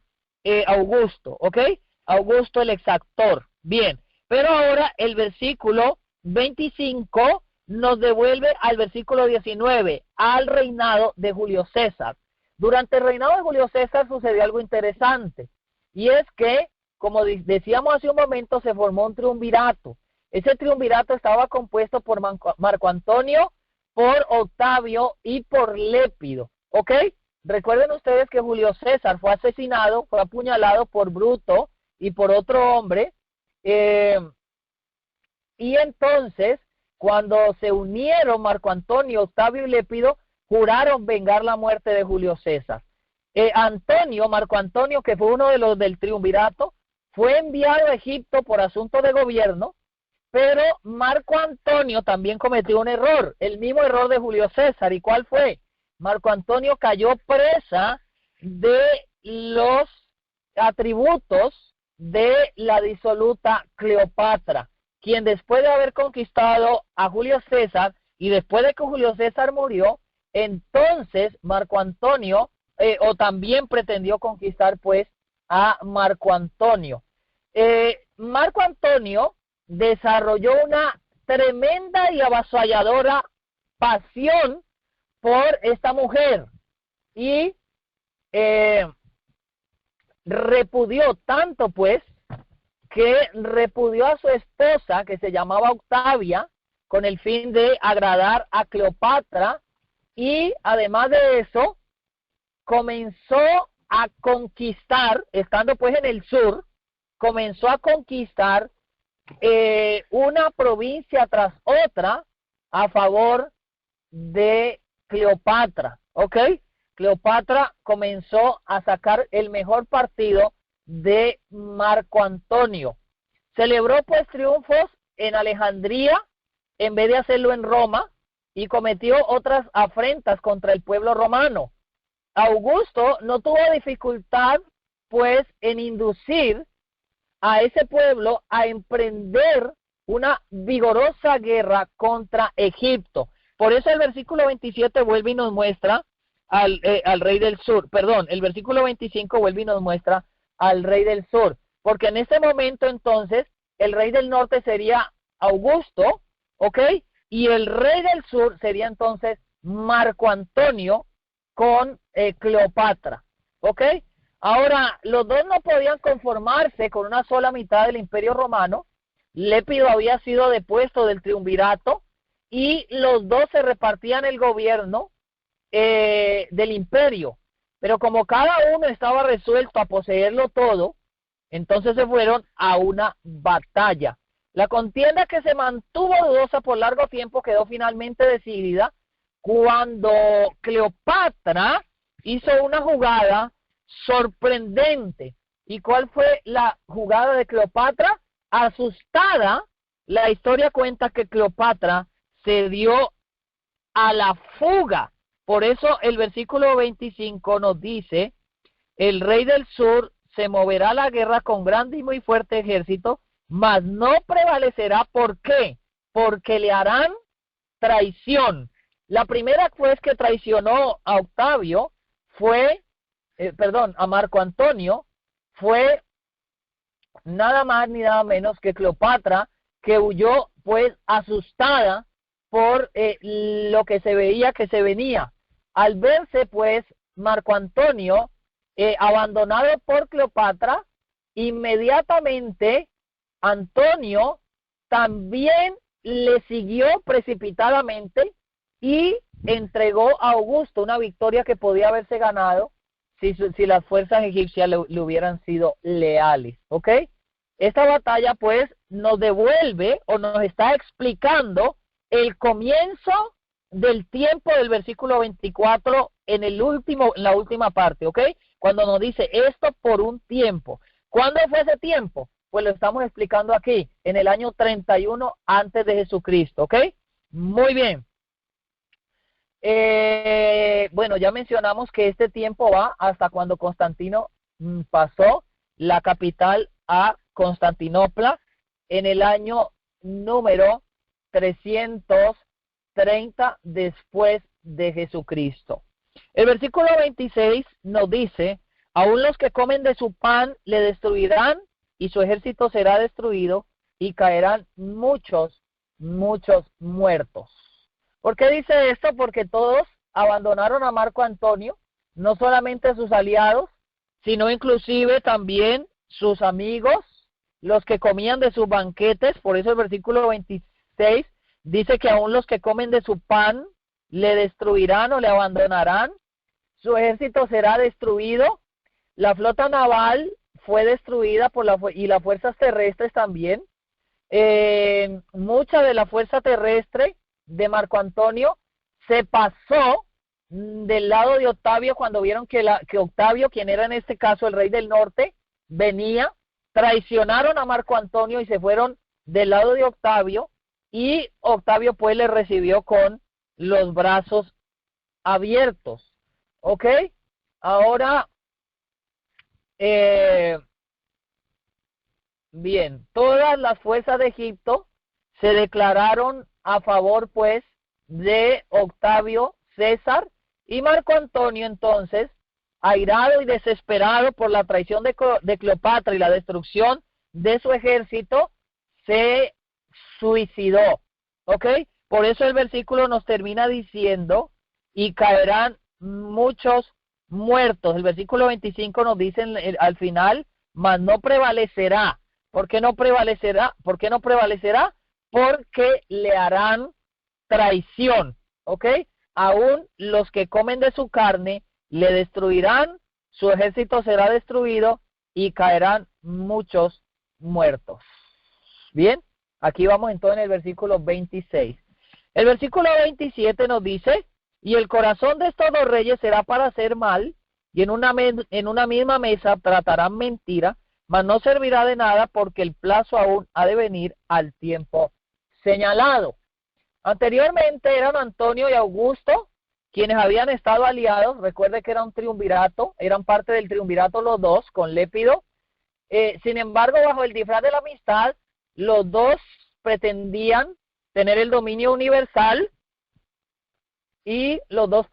Augusto, ¿ok? Augusto el exactor. Bien, pero ahora el versículo 25 nos devuelve al versículo 19, al reinado de Julio César. Durante el reinado de Julio César sucedió algo interesante, y es que, como decíamos hace un momento, se formó un triunvirato. Ese triunvirato estaba compuesto por Marco Antonio, por Octavio y por Lépido, ¿ok? Recuerden ustedes que Julio César fue asesinado, fue apuñalado por Bruto y por otro hombre, y entonces, cuando se unieron Marco Antonio, Octavio y Lépido, juraron vengar la muerte de Julio César. Marco Antonio, que fue uno de los del triunvirato, fue enviado a Egipto por asunto de gobierno, pero Marco Antonio también cometió un error, el mismo error de Julio César. ¿Y cuál fue? Marco Antonio cayó presa de los atributos de la disoluta Cleopatra, quien después de haber conquistado a Julio César y después de que Julio César murió, entonces Marco Antonio o también pretendió conquistar pues a Marco Antonio. Marco Antonio desarrolló una tremenda y avasalladora pasión por esta mujer y repudió tanto pues que repudió a su esposa, que se llamaba Octavia, con el fin de agradar a Cleopatra, y además de eso comenzó a conquistar, estando pues en el sur, comenzó a conquistar una provincia tras otra a favor de Cleopatra, ¿ok? Cleopatra comenzó a sacar el mejor partido de Marco Antonio. Celebró pues triunfos en Alejandría en vez de hacerlo en Roma y cometió otras afrentas contra el pueblo romano. Augusto no tuvo dificultad pues en inducir a ese pueblo a emprender una vigorosa guerra contra Egipto. Por eso el versículo 27 vuelve y nos muestra al rey del sur, el versículo 25 vuelve y nos muestra al rey del sur, porque en ese momento entonces el rey del norte sería Augusto, ¿ok? Y el rey del sur sería entonces Marco Antonio con Cleopatra, ¿ok? Ahora, los dos no podían conformarse con una sola mitad del imperio romano. Lépido había sido depuesto del triunvirato y los dos se repartían el gobierno del imperio, pero como cada uno estaba resuelto a poseerlo todo, entonces se fueron a una batalla. La contienda, que se mantuvo dudosa por largo tiempo, quedó finalmente decidida cuando Cleopatra hizo una jugada sorprendente. ¿Y cuál fue la jugada de Cleopatra? Asustada, la historia cuenta que Cleopatra se dio a la fuga. Por eso el versículo 25 nos dice: el rey del sur se moverá a la guerra con grande y muy fuerte ejército, mas no prevalecerá. ¿Por qué? Porque le harán traición. La primera pues que traicionó a Octavio fue, a Marco Antonio, fue nada más ni nada menos que Cleopatra, que huyó pues asustada por lo que se veía que se venía. Al verse pues Marco Antonio abandonado por Cleopatra, inmediatamente Antonio también le siguió precipitadamente y entregó a Augusto una victoria que podía haberse ganado si las fuerzas egipcias le hubieran sido leales, ¿ok? Esta batalla pues nos devuelve o nos está explicando el comienzo del tiempo del versículo 24 en la última parte, ¿ok? Cuando nos dice esto por un tiempo. ¿Cuándo fue ese tiempo? Pues lo estamos explicando aquí, en el año 31 antes de Jesucristo, ¿ok? Muy bien. Bueno, ya mencionamos que este tiempo va hasta cuando Constantino pasó la capital a Constantinopla en el año número 330 después de Jesucristo. El versículo 26 nos dice: aún los que comen de su pan le destruirán, y su ejército será destruido, y caerán muchos muchos muertos. ¿Por qué dice esto? Porque todos abandonaron a Marco Antonio, no solamente sus aliados, sino inclusive también sus amigos, los que comían de sus banquetes. Por eso el versículo 26 dice que aún los que comen de su pan le destruirán o le abandonarán. Su ejército será destruido. La flota naval fue destruida y las fuerzas terrestres también. Mucha de la fuerza terrestre de Marco Antonio se pasó del lado de Octavio cuando vieron que Octavio, quien era en este caso el rey del norte, venía. Traicionaron a Marco Antonio y se fueron del lado de Octavio, y Octavio pues le recibió con los brazos abiertos. ¿Ok? Ahora, bien, todas las fuerzas de Egipto se declararon a favor pues de Octavio César, y Marco Antonio entonces, airado y desesperado por la traición de Cleopatra y la destrucción de su ejército, se suicidó. ¿Ok? Por eso el versículo nos termina diciendo, y caerán muchos muertos. El versículo 25 nos dice al final, mas no prevalecerá. ¿Por qué no prevalecerá? ¿Por qué no prevalecerá? Porque le harán traición. ¿Ok? Aún los que comen de su carne le destruirán, su ejército será destruido y caerán muchos muertos. Bien, aquí vamos entonces en el versículo 26. El versículo 27 nos dice, y el corazón de estos dos reyes será para hacer mal, y en una misma mesa tratarán mentira, mas no servirá de nada porque el plazo aún ha de venir al tiempo señalado. Anteriormente eran Antonio y Augusto quienes habían estado aliados. Recuerde que era un triunvirato, eran parte del triunvirato los dos, con Lépido. Sin embargo, bajo el disfraz de la amistad, los dos pretendían tener el dominio universal, y los dos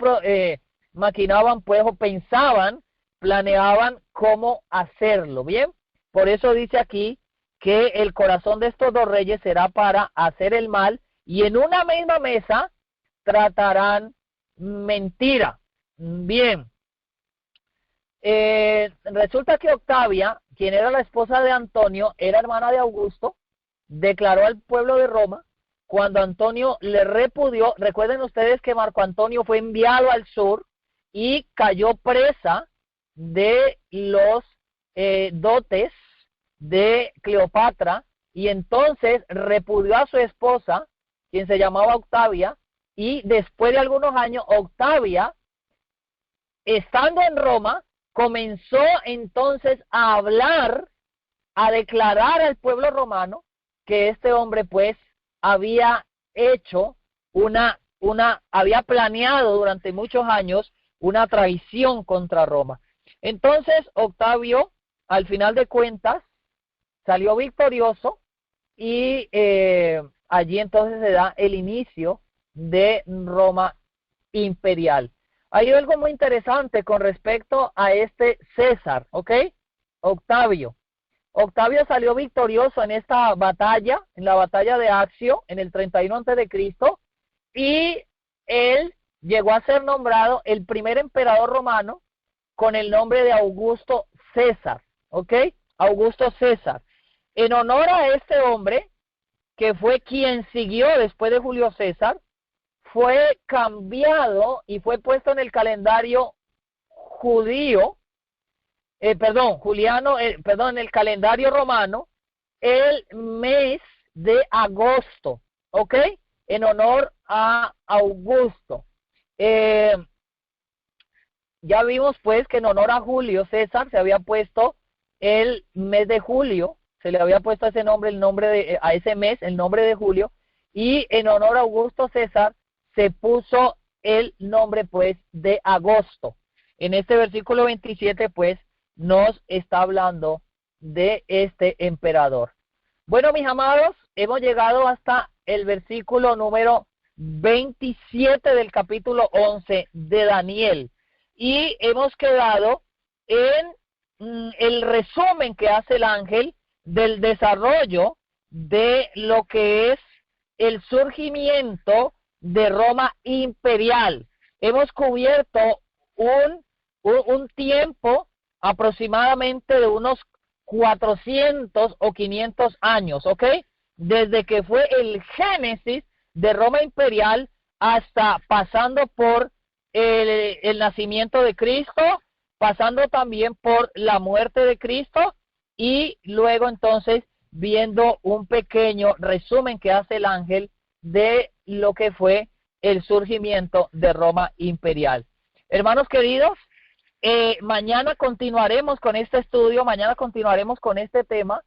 maquinaban pues, o pensaban, planeaban cómo hacerlo. Bien, por eso dice aquí que el corazón de estos dos reyes será para hacer el mal, y en una misma mesa tratarán mentira. Bien, resulta que Octavia, quien era la esposa de Antonio, era hermana de Augusto, declaró al pueblo de Roma cuando Antonio le repudió. Recuerden ustedes que Marco Antonio fue enviado al sur y cayó presa de los dotes de Cleopatra, y entonces repudió a su esposa, quien se llamaba Octavia, y después de algunos años Octavia, estando en Roma, comenzó entonces a hablar, a declarar al pueblo romano que este hombre pues había hecho había planeado durante muchos años una traición contra Roma. Entonces Octavio, al final de cuentas, salió victorioso, y allí entonces se da el inicio de Roma imperial. Hay algo muy interesante con respecto a este César, ¿ok? Octavio. Octavio salió victorioso en esta batalla, en la batalla de Accio, en el 31 a.C., y él llegó a ser nombrado el primer emperador romano con el nombre de Augusto César, ¿ok? Augusto César. En honor a este hombre, que fue quien siguió después de Julio César, fue cambiado y fue puesto en el calendario judío, en el calendario romano, el mes de agosto, ¿ok? En honor a Augusto. Ya vimos pues que en honor a Julio César se había puesto el mes de julio, se le había puesto ese nombre, a ese mes, el nombre de julio, y en honor a Augusto César se puso el nombre pues de agosto. En este versículo 27 pues nos está hablando de este emperador. Bueno, mis amados, hemos llegado hasta el versículo número 27 del capítulo 11 de Daniel, y hemos quedado en el resumen que hace el ángel del desarrollo de lo que es el surgimiento de Roma imperial. Hemos cubierto un tiempo aproximadamente de unos 400 o 500 años, ¿ok? Desde que fue el génesis de Roma imperial hasta pasando por el nacimiento de Cristo, pasando también por la muerte de Cristo y luego entonces viendo un pequeño resumen que hace el ángel de lo que fue el surgimiento de Roma imperial. Hermanos queridos, mañana continuaremos con este estudio, mañana continuaremos con este tema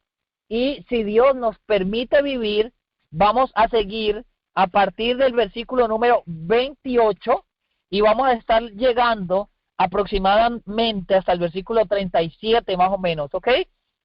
y si Dios nos permite vivir, vamos a seguir a partir del versículo número 28 y vamos a estar llegando aproximadamente hasta el versículo 37 más o menos, ¿ok?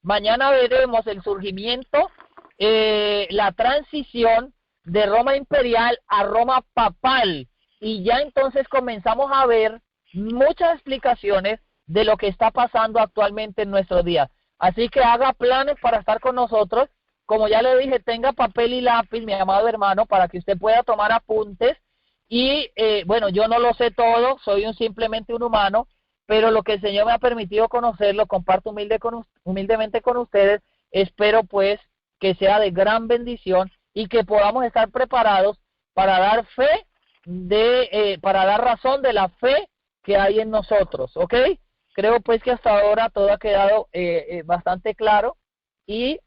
Mañana veremos el surgimiento, la transición de Roma imperial a Roma papal y ya entonces comenzamos a ver muchas explicaciones de lo que está pasando actualmente en nuestros días. Así que haga planes para estar con nosotros. Como ya le dije, tenga papel y lápiz, mi amado hermano, para que usted pueda tomar apuntes. Y bueno, yo no lo sé todo, soy simplemente un humano, pero lo que el Señor me ha permitido conocer, lo comparto humildemente con ustedes. Espero pues que sea de gran bendición y que podamos estar preparados para dar fe, para dar razón de la fe que hay en nosotros, ¿ok? Creo pues que hasta ahora todo ha quedado bastante claro y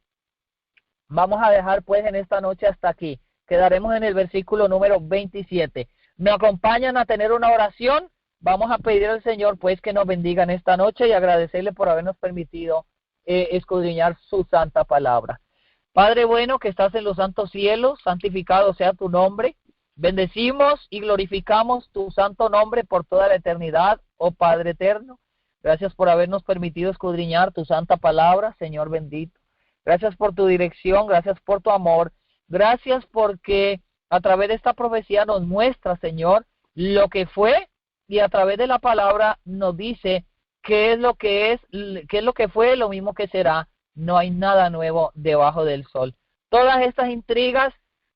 vamos a dejar pues en esta noche hasta aquí. Quedaremos en el versículo número 27. Me acompañan a tener una oración. Vamos a pedir al Señor pues que nos bendiga en esta noche y agradecerle por habernos permitido escudriñar su santa palabra. Padre bueno que estás en los santos cielos, santificado sea tu nombre. Bendecimos y glorificamos tu santo nombre por toda la eternidad, oh Padre eterno. Gracias por habernos permitido escudriñar tu santa palabra, Señor bendito. Gracias por tu dirección, gracias por tu amor. Gracias porque a través de esta profecía nos muestra, Señor, lo que fue y a través de la palabra nos dice qué es lo que fue, lo mismo que será. No hay nada nuevo debajo del sol. Todas estas intrigas,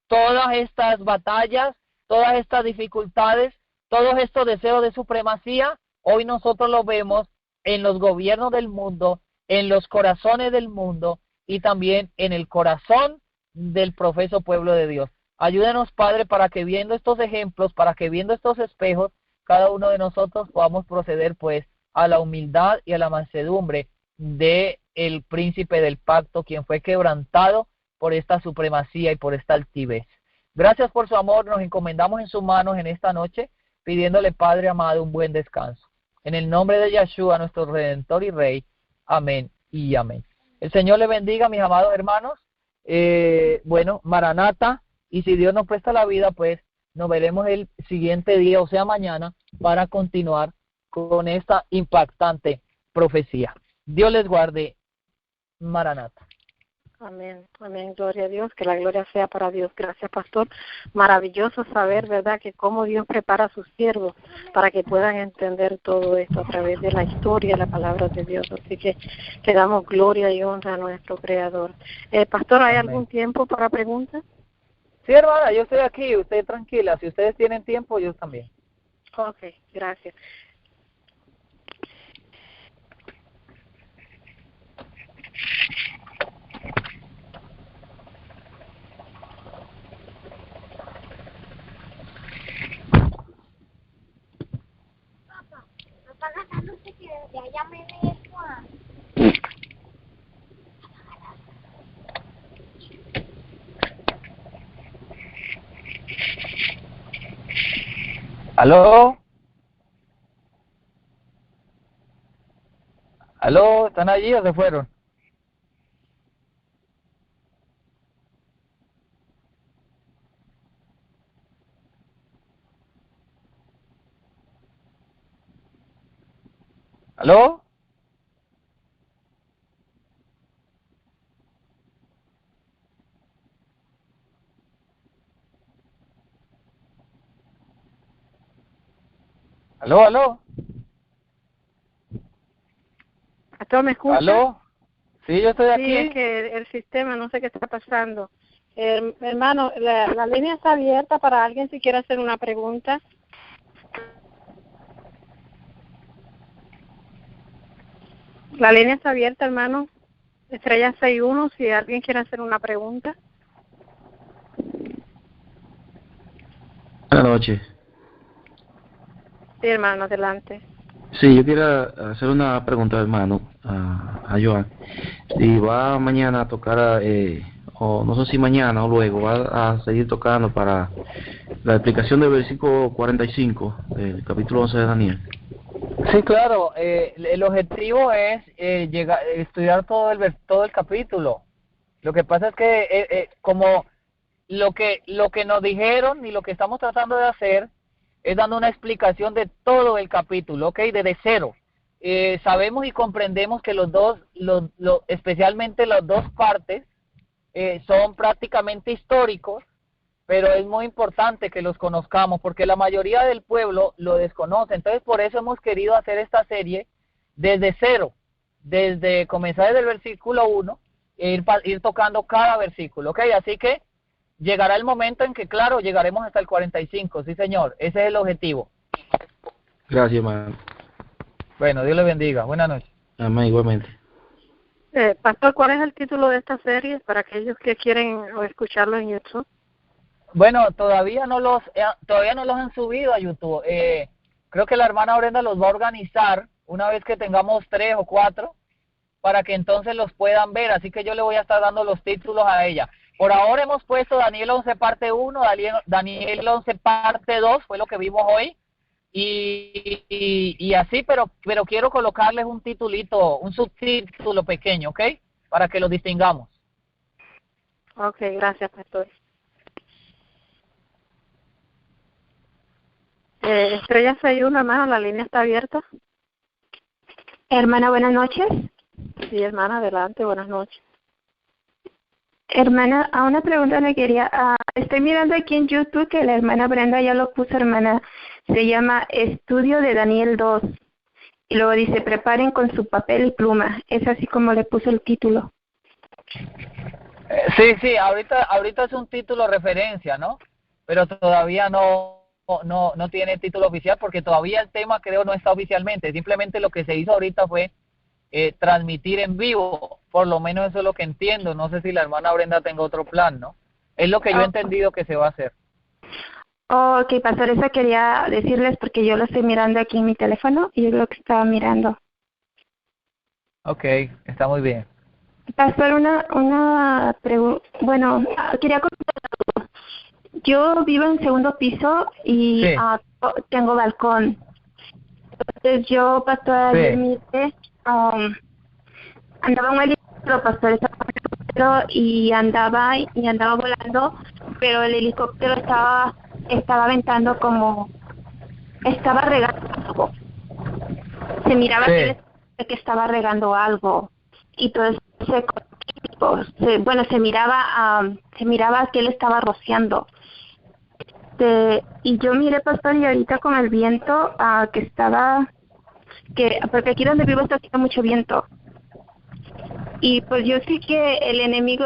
todas estas batallas, todas estas dificultades, todos estos deseos de supremacía, hoy nosotros los vemos en los gobiernos del mundo, en los corazones del mundo y también en el corazón del profeso pueblo de Dios. Ayúdenos, Padre, para que viendo estos ejemplos, para que viendo estos espejos, cada uno de nosotros podamos proceder pues a la humildad y a la mansedumbre de el príncipe del pacto, quien fue quebrantado por esta supremacía y por esta altivez. Gracias por su amor, nos encomendamos en sus manos en esta noche, pidiéndole, Padre amado, un buen descanso. En el nombre de Yeshua, nuestro Redentor y Rey. Amén y amén. El Señor le bendiga, mis amados hermanos. Bueno, Maranata, y si Dios nos presta la vida, pues nos veremos el siguiente día, o sea mañana, para continuar con esta impactante profecía. Dios les guarde. Maranata. Amén, amén, gloria a Dios, que la gloria sea para Dios. Gracias, pastor. Maravilloso saber, ¿verdad?, que cómo Dios prepara a sus siervos para que puedan entender todo esto a través de la historia, la palabra de Dios. Así que le damos gloria y honra a nuestro Creador. Pastor, ¿hay algún tiempo para preguntas? Sí, hermana, yo estoy aquí, usted tranquila. Si ustedes tienen tiempo, yo también. Ok, gracias. ¿Aló? ¿Aló? ¿Están allí o se fueron? ¿Aló? ¿Aló, aló? ¿Pastor, me escucha? ¿Aló? Sí, yo estoy aquí. Sí, es que el sistema, no sé qué está pasando. Hermano, la línea está abierta para alguien si quiere hacer una pregunta. La línea está abierta, hermano. Estrella 61, si alguien quiere hacer una pregunta. Buenas noches. Sí, hermano, adelante. Sí, yo quiero hacer una pregunta, hermano, a Joan. Si va mañana a tocar, o no sé si mañana o luego, va a seguir tocando para la explicación del versículo 45 del capítulo 11 de Daniel. Sí, claro. El objetivo es estudiar todo el capítulo. Lo que pasa es que como lo que nos dijeron y lo que estamos tratando de hacer es dando una explicación de todo el capítulo, ¿ok? Desde cero. Sabemos y comprendemos que especialmente las dos partes son prácticamente históricos, pero es muy importante que los conozcamos porque la mayoría del pueblo lo desconoce. Entonces, por eso hemos querido hacer esta serie desde cero, desde comenzar desde el versículo 1 e ir tocando cada versículo, ¿ok? Así que llegará el momento en que, claro, llegaremos hasta el 45, sí, señor. Ese es el objetivo. Gracias, hermano. Bueno, Dios le bendiga. Buenas noches. Amén, igualmente. Pastor, ¿cuál es el título de esta serie para aquellos que quieren escucharlo en YouTube? Bueno, todavía no los han subido a YouTube. Creo que la hermana Brenda los va a organizar una vez que tengamos 3 o 4 para que entonces los puedan ver. Así que yo le voy a estar dando los títulos a ella. Por ahora hemos puesto Daniel 11 parte 1, Daniel 11 parte 2, fue lo que vimos hoy. Y así, pero quiero colocarles un titulito, un subtítulo pequeño, ¿ok? Para que los distingamos. Ok, gracias, pastor. Estrella 61, hermano, la línea está abierta. Hermana, buenas noches. Sí, hermana, adelante, buenas noches. Hermana, a una pregunta le quería... estoy mirando aquí en YouTube que la hermana Brenda ya lo puso, hermana. Se llama Estudio de Daniel 2. Y luego dice, preparen con su papel y pluma. Es así como le puso el título. Sí, ahorita es un título referencia, ¿no? Pero todavía no tiene título oficial porque todavía el tema creo no está oficialmente. Simplemente lo que se hizo ahorita fue transmitir en vivo. Por lo menos eso es lo que entiendo. No sé si la hermana Brenda tenga otro plan, ¿no? Es lo que yo he entendido que se va a hacer. Ok, pastor, eso quería decirles porque yo lo estoy mirando aquí en mi teléfono y es lo que estaba mirando. Ok, está muy bien. Pastor, una pregunta. Bueno, quería contar algo. Yo vivo en segundo piso y Sí. Tengo balcón. Entonces yo, pastor, Sí. ayer miré, andaba un helicóptero, pastor, y andaba volando, pero el helicóptero estaba aventando estaba regando algo. Se miraba Sí. que estaba regando algo y todo eso se miraba que él estaba rociando. Y yo miré, pastor, y ahorita con el viento porque aquí donde vivo está haciendo mucho viento. Y pues yo sé que el enemigo,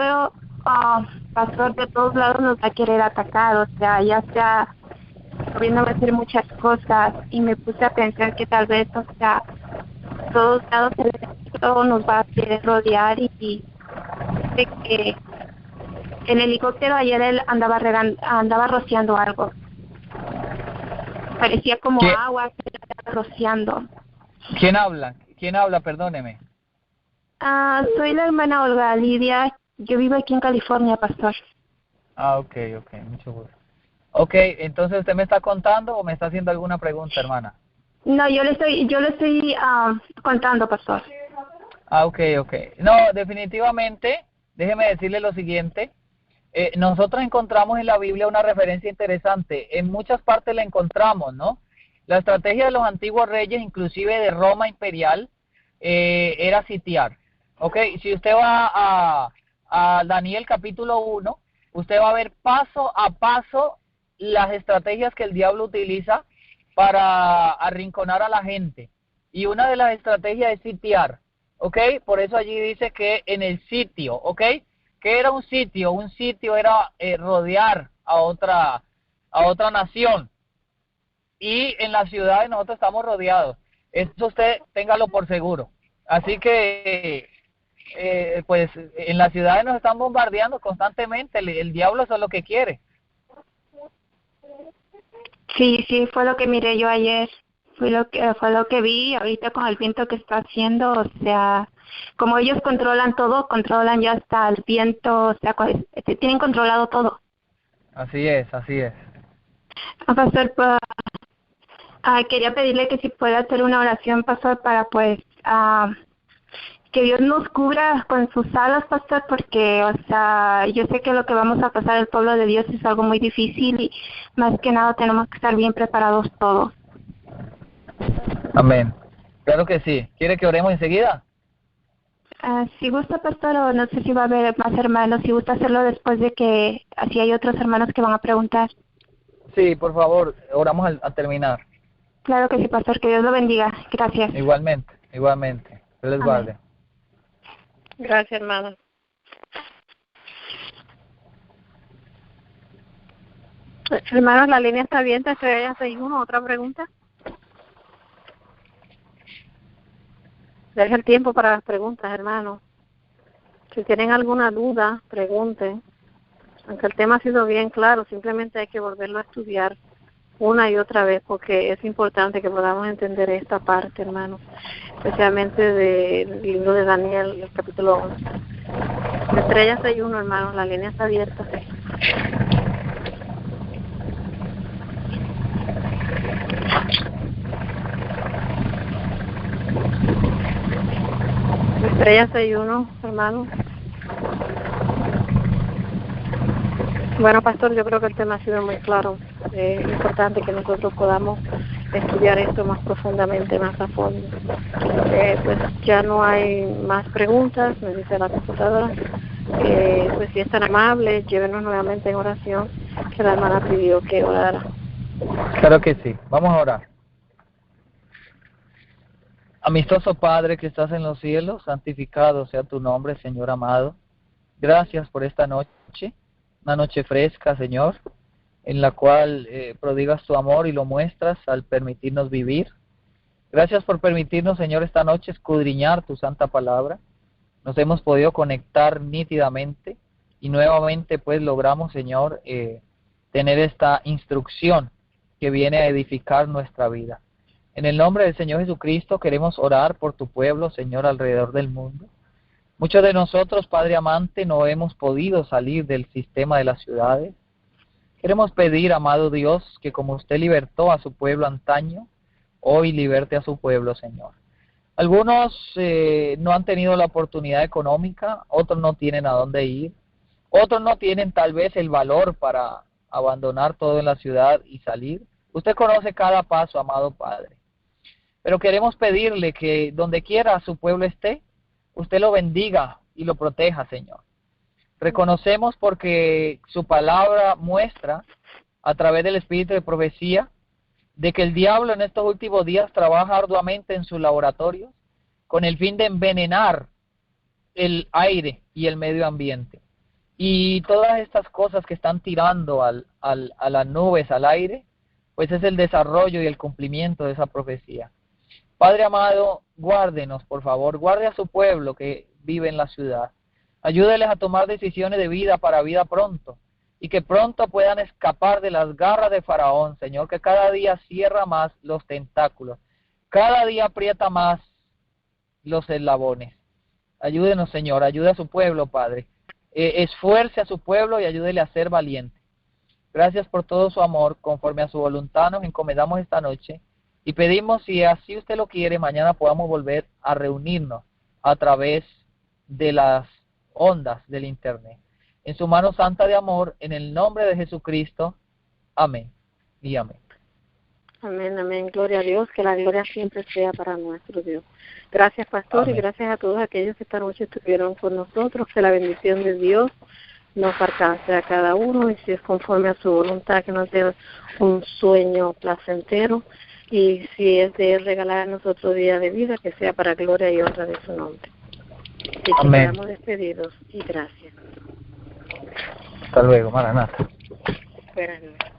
pastor, de todos lados nos va a querer atacar, o sea, ya sea pudiendo hacer muchas cosas, y me puse a pensar que tal vez, o sea, todos lados el enemigo nos va a querer rodear y sé que el helicóptero ayer él andaba rociando algo. Parecía como ¿Qué? agua que estaba rociando. ¿Quién habla? Perdóneme. Soy la hermana Olga Lidia. Yo vivo aquí en California, pastor. Ok, mucho gusto. Ok, entonces ¿usted me está contando o me está haciendo alguna pregunta, hermana? No, yo le estoy contando, pastor. Ok. No, definitivamente, déjeme decirle lo siguiente. Nosotros encontramos en la Biblia una referencia interesante. En muchas partes la encontramos, ¿no? La estrategia de los antiguos reyes, inclusive de Roma imperial, era sitiar. Ok, si usted va a Daniel capítulo 1, usted va a ver paso a paso las estrategias que el diablo utiliza para arrinconar a la gente. Y una de las estrategias es sitiar, ¿ok? Por eso allí dice que en el sitio, ¿ok? ¿Qué era un sitio? Un sitio era rodear a otra nación. Y en las ciudades nosotros estamos rodeados. Eso usted téngalo por seguro. Así que, pues, en las ciudades nos están bombardeando constantemente. El diablo eso es lo que quiere. Sí, fue lo que miré yo ayer. Fue lo que vi ahorita con el viento que está haciendo. O sea, como ellos controlan todo, controlan ya hasta el viento. O sea, tienen controlado todo. Así es, así es. Pastor, quería pedirle que si puede hacer una oración, Pastor, para pues que Dios nos cubra con sus alas, Pastor, porque, o sea, yo sé que lo que vamos a pasar el pueblo de Dios es algo muy difícil y más que nada tenemos que estar bien preparados todos. Amén. Claro que sí. ¿Quiere que oremos enseguida? Si gusta, Pastor, o no sé si va a haber más hermanos, si gusta hacerlo después de que, así hay otros hermanos que van a preguntar. Sí, por favor, oramos a terminar. Claro que sí, Pastor, que Dios lo bendiga. Gracias. Igualmente. Dios les guarde. Gracias, hermana. Hermanos, la línea está abierta. Estrella 61, ¿otra pregunta? Deja el tiempo para las preguntas, hermanos. Si tienen alguna duda, pregunten. Aunque el tema ha sido bien claro, simplemente hay que volverlo a estudiar una y otra vez, porque es importante que podamos entender esta parte, hermanos, especialmente del libro de Daniel, el capítulo 11. Estrella 61, hermanos, la línea está abierta. Estrella 61, hermanos. Bueno, Pastor, yo creo que el tema ha sido muy claro. Es importante que nosotros podamos estudiar esto más profundamente, más a fondo. Pues ya no hay más preguntas, me dice la computadora. Pues si es tan amable, llévenos nuevamente en oración, que la hermana pidió que orara. Claro que sí. Vamos a orar. Amistoso Padre que estás en los cielos, santificado sea tu nombre, Señor amado. Gracias por esta noche, una noche fresca, Señor, en la cual prodigas tu amor y lo muestras al permitirnos vivir. Gracias por permitirnos, Señor, esta noche escudriñar tu santa palabra. Nos hemos podido conectar nítidamente y nuevamente pues logramos, Señor, tener esta instrucción que viene a edificar nuestra vida. En el nombre del Señor Jesucristo queremos orar por tu pueblo, Señor, alrededor del mundo. Muchos de nosotros, Padre amante, no hemos podido salir del sistema de las ciudades. Queremos pedir, amado Dios, que como usted libertó a su pueblo antaño, hoy liberte a su pueblo, Señor. Algunos no han tenido la oportunidad económica, otros no tienen a dónde ir, otros no tienen tal vez el valor para abandonar todo en la ciudad y salir. Usted conoce cada paso, amado Padre. Pero queremos pedirle que donde quiera su pueblo esté, usted lo bendiga y lo proteja, Señor. Reconocemos porque su palabra muestra, a través del espíritu de profecía, de que el diablo en estos últimos días trabaja arduamente en sus laboratorios con el fin de envenenar el aire y el medio ambiente. Y todas estas cosas que están tirando a las nubes, al aire, pues es el desarrollo y el cumplimiento de esa profecía. Padre amado, guárdenos, por favor, guarde a su pueblo que vive en la ciudad. Ayúdeles a tomar decisiones de vida para vida pronto y que pronto puedan escapar de las garras de Faraón, Señor, que cada día cierra más los tentáculos, cada día aprieta más los eslabones. Ayúdenos, Señor, ayude a su pueblo, Padre. Esfuerce a su pueblo y ayúdele a ser valiente. Gracias por todo su amor, conforme a su voluntad nos encomendamos esta noche. Y pedimos, si así usted lo quiere, mañana podamos volver a reunirnos a través de las ondas del Internet. En su mano santa de amor, en el nombre de Jesucristo. Amén y amén. Amén, amén. Gloria a Dios, que la gloria siempre sea para nuestro Dios. Gracias, Pastor, Amén. y gracias a todos aquellos que esta noche estuvieron con nosotros. Que la bendición de Dios nos alcance a cada uno y si es conforme a su voluntad, que nos dé un sueño placentero. Y si es de Él regalarnos otro día de vida, que sea para gloria y honra de su nombre. Y que Amén. quedamos despedidos y gracias. Hasta luego, Maranata. Buenas noches.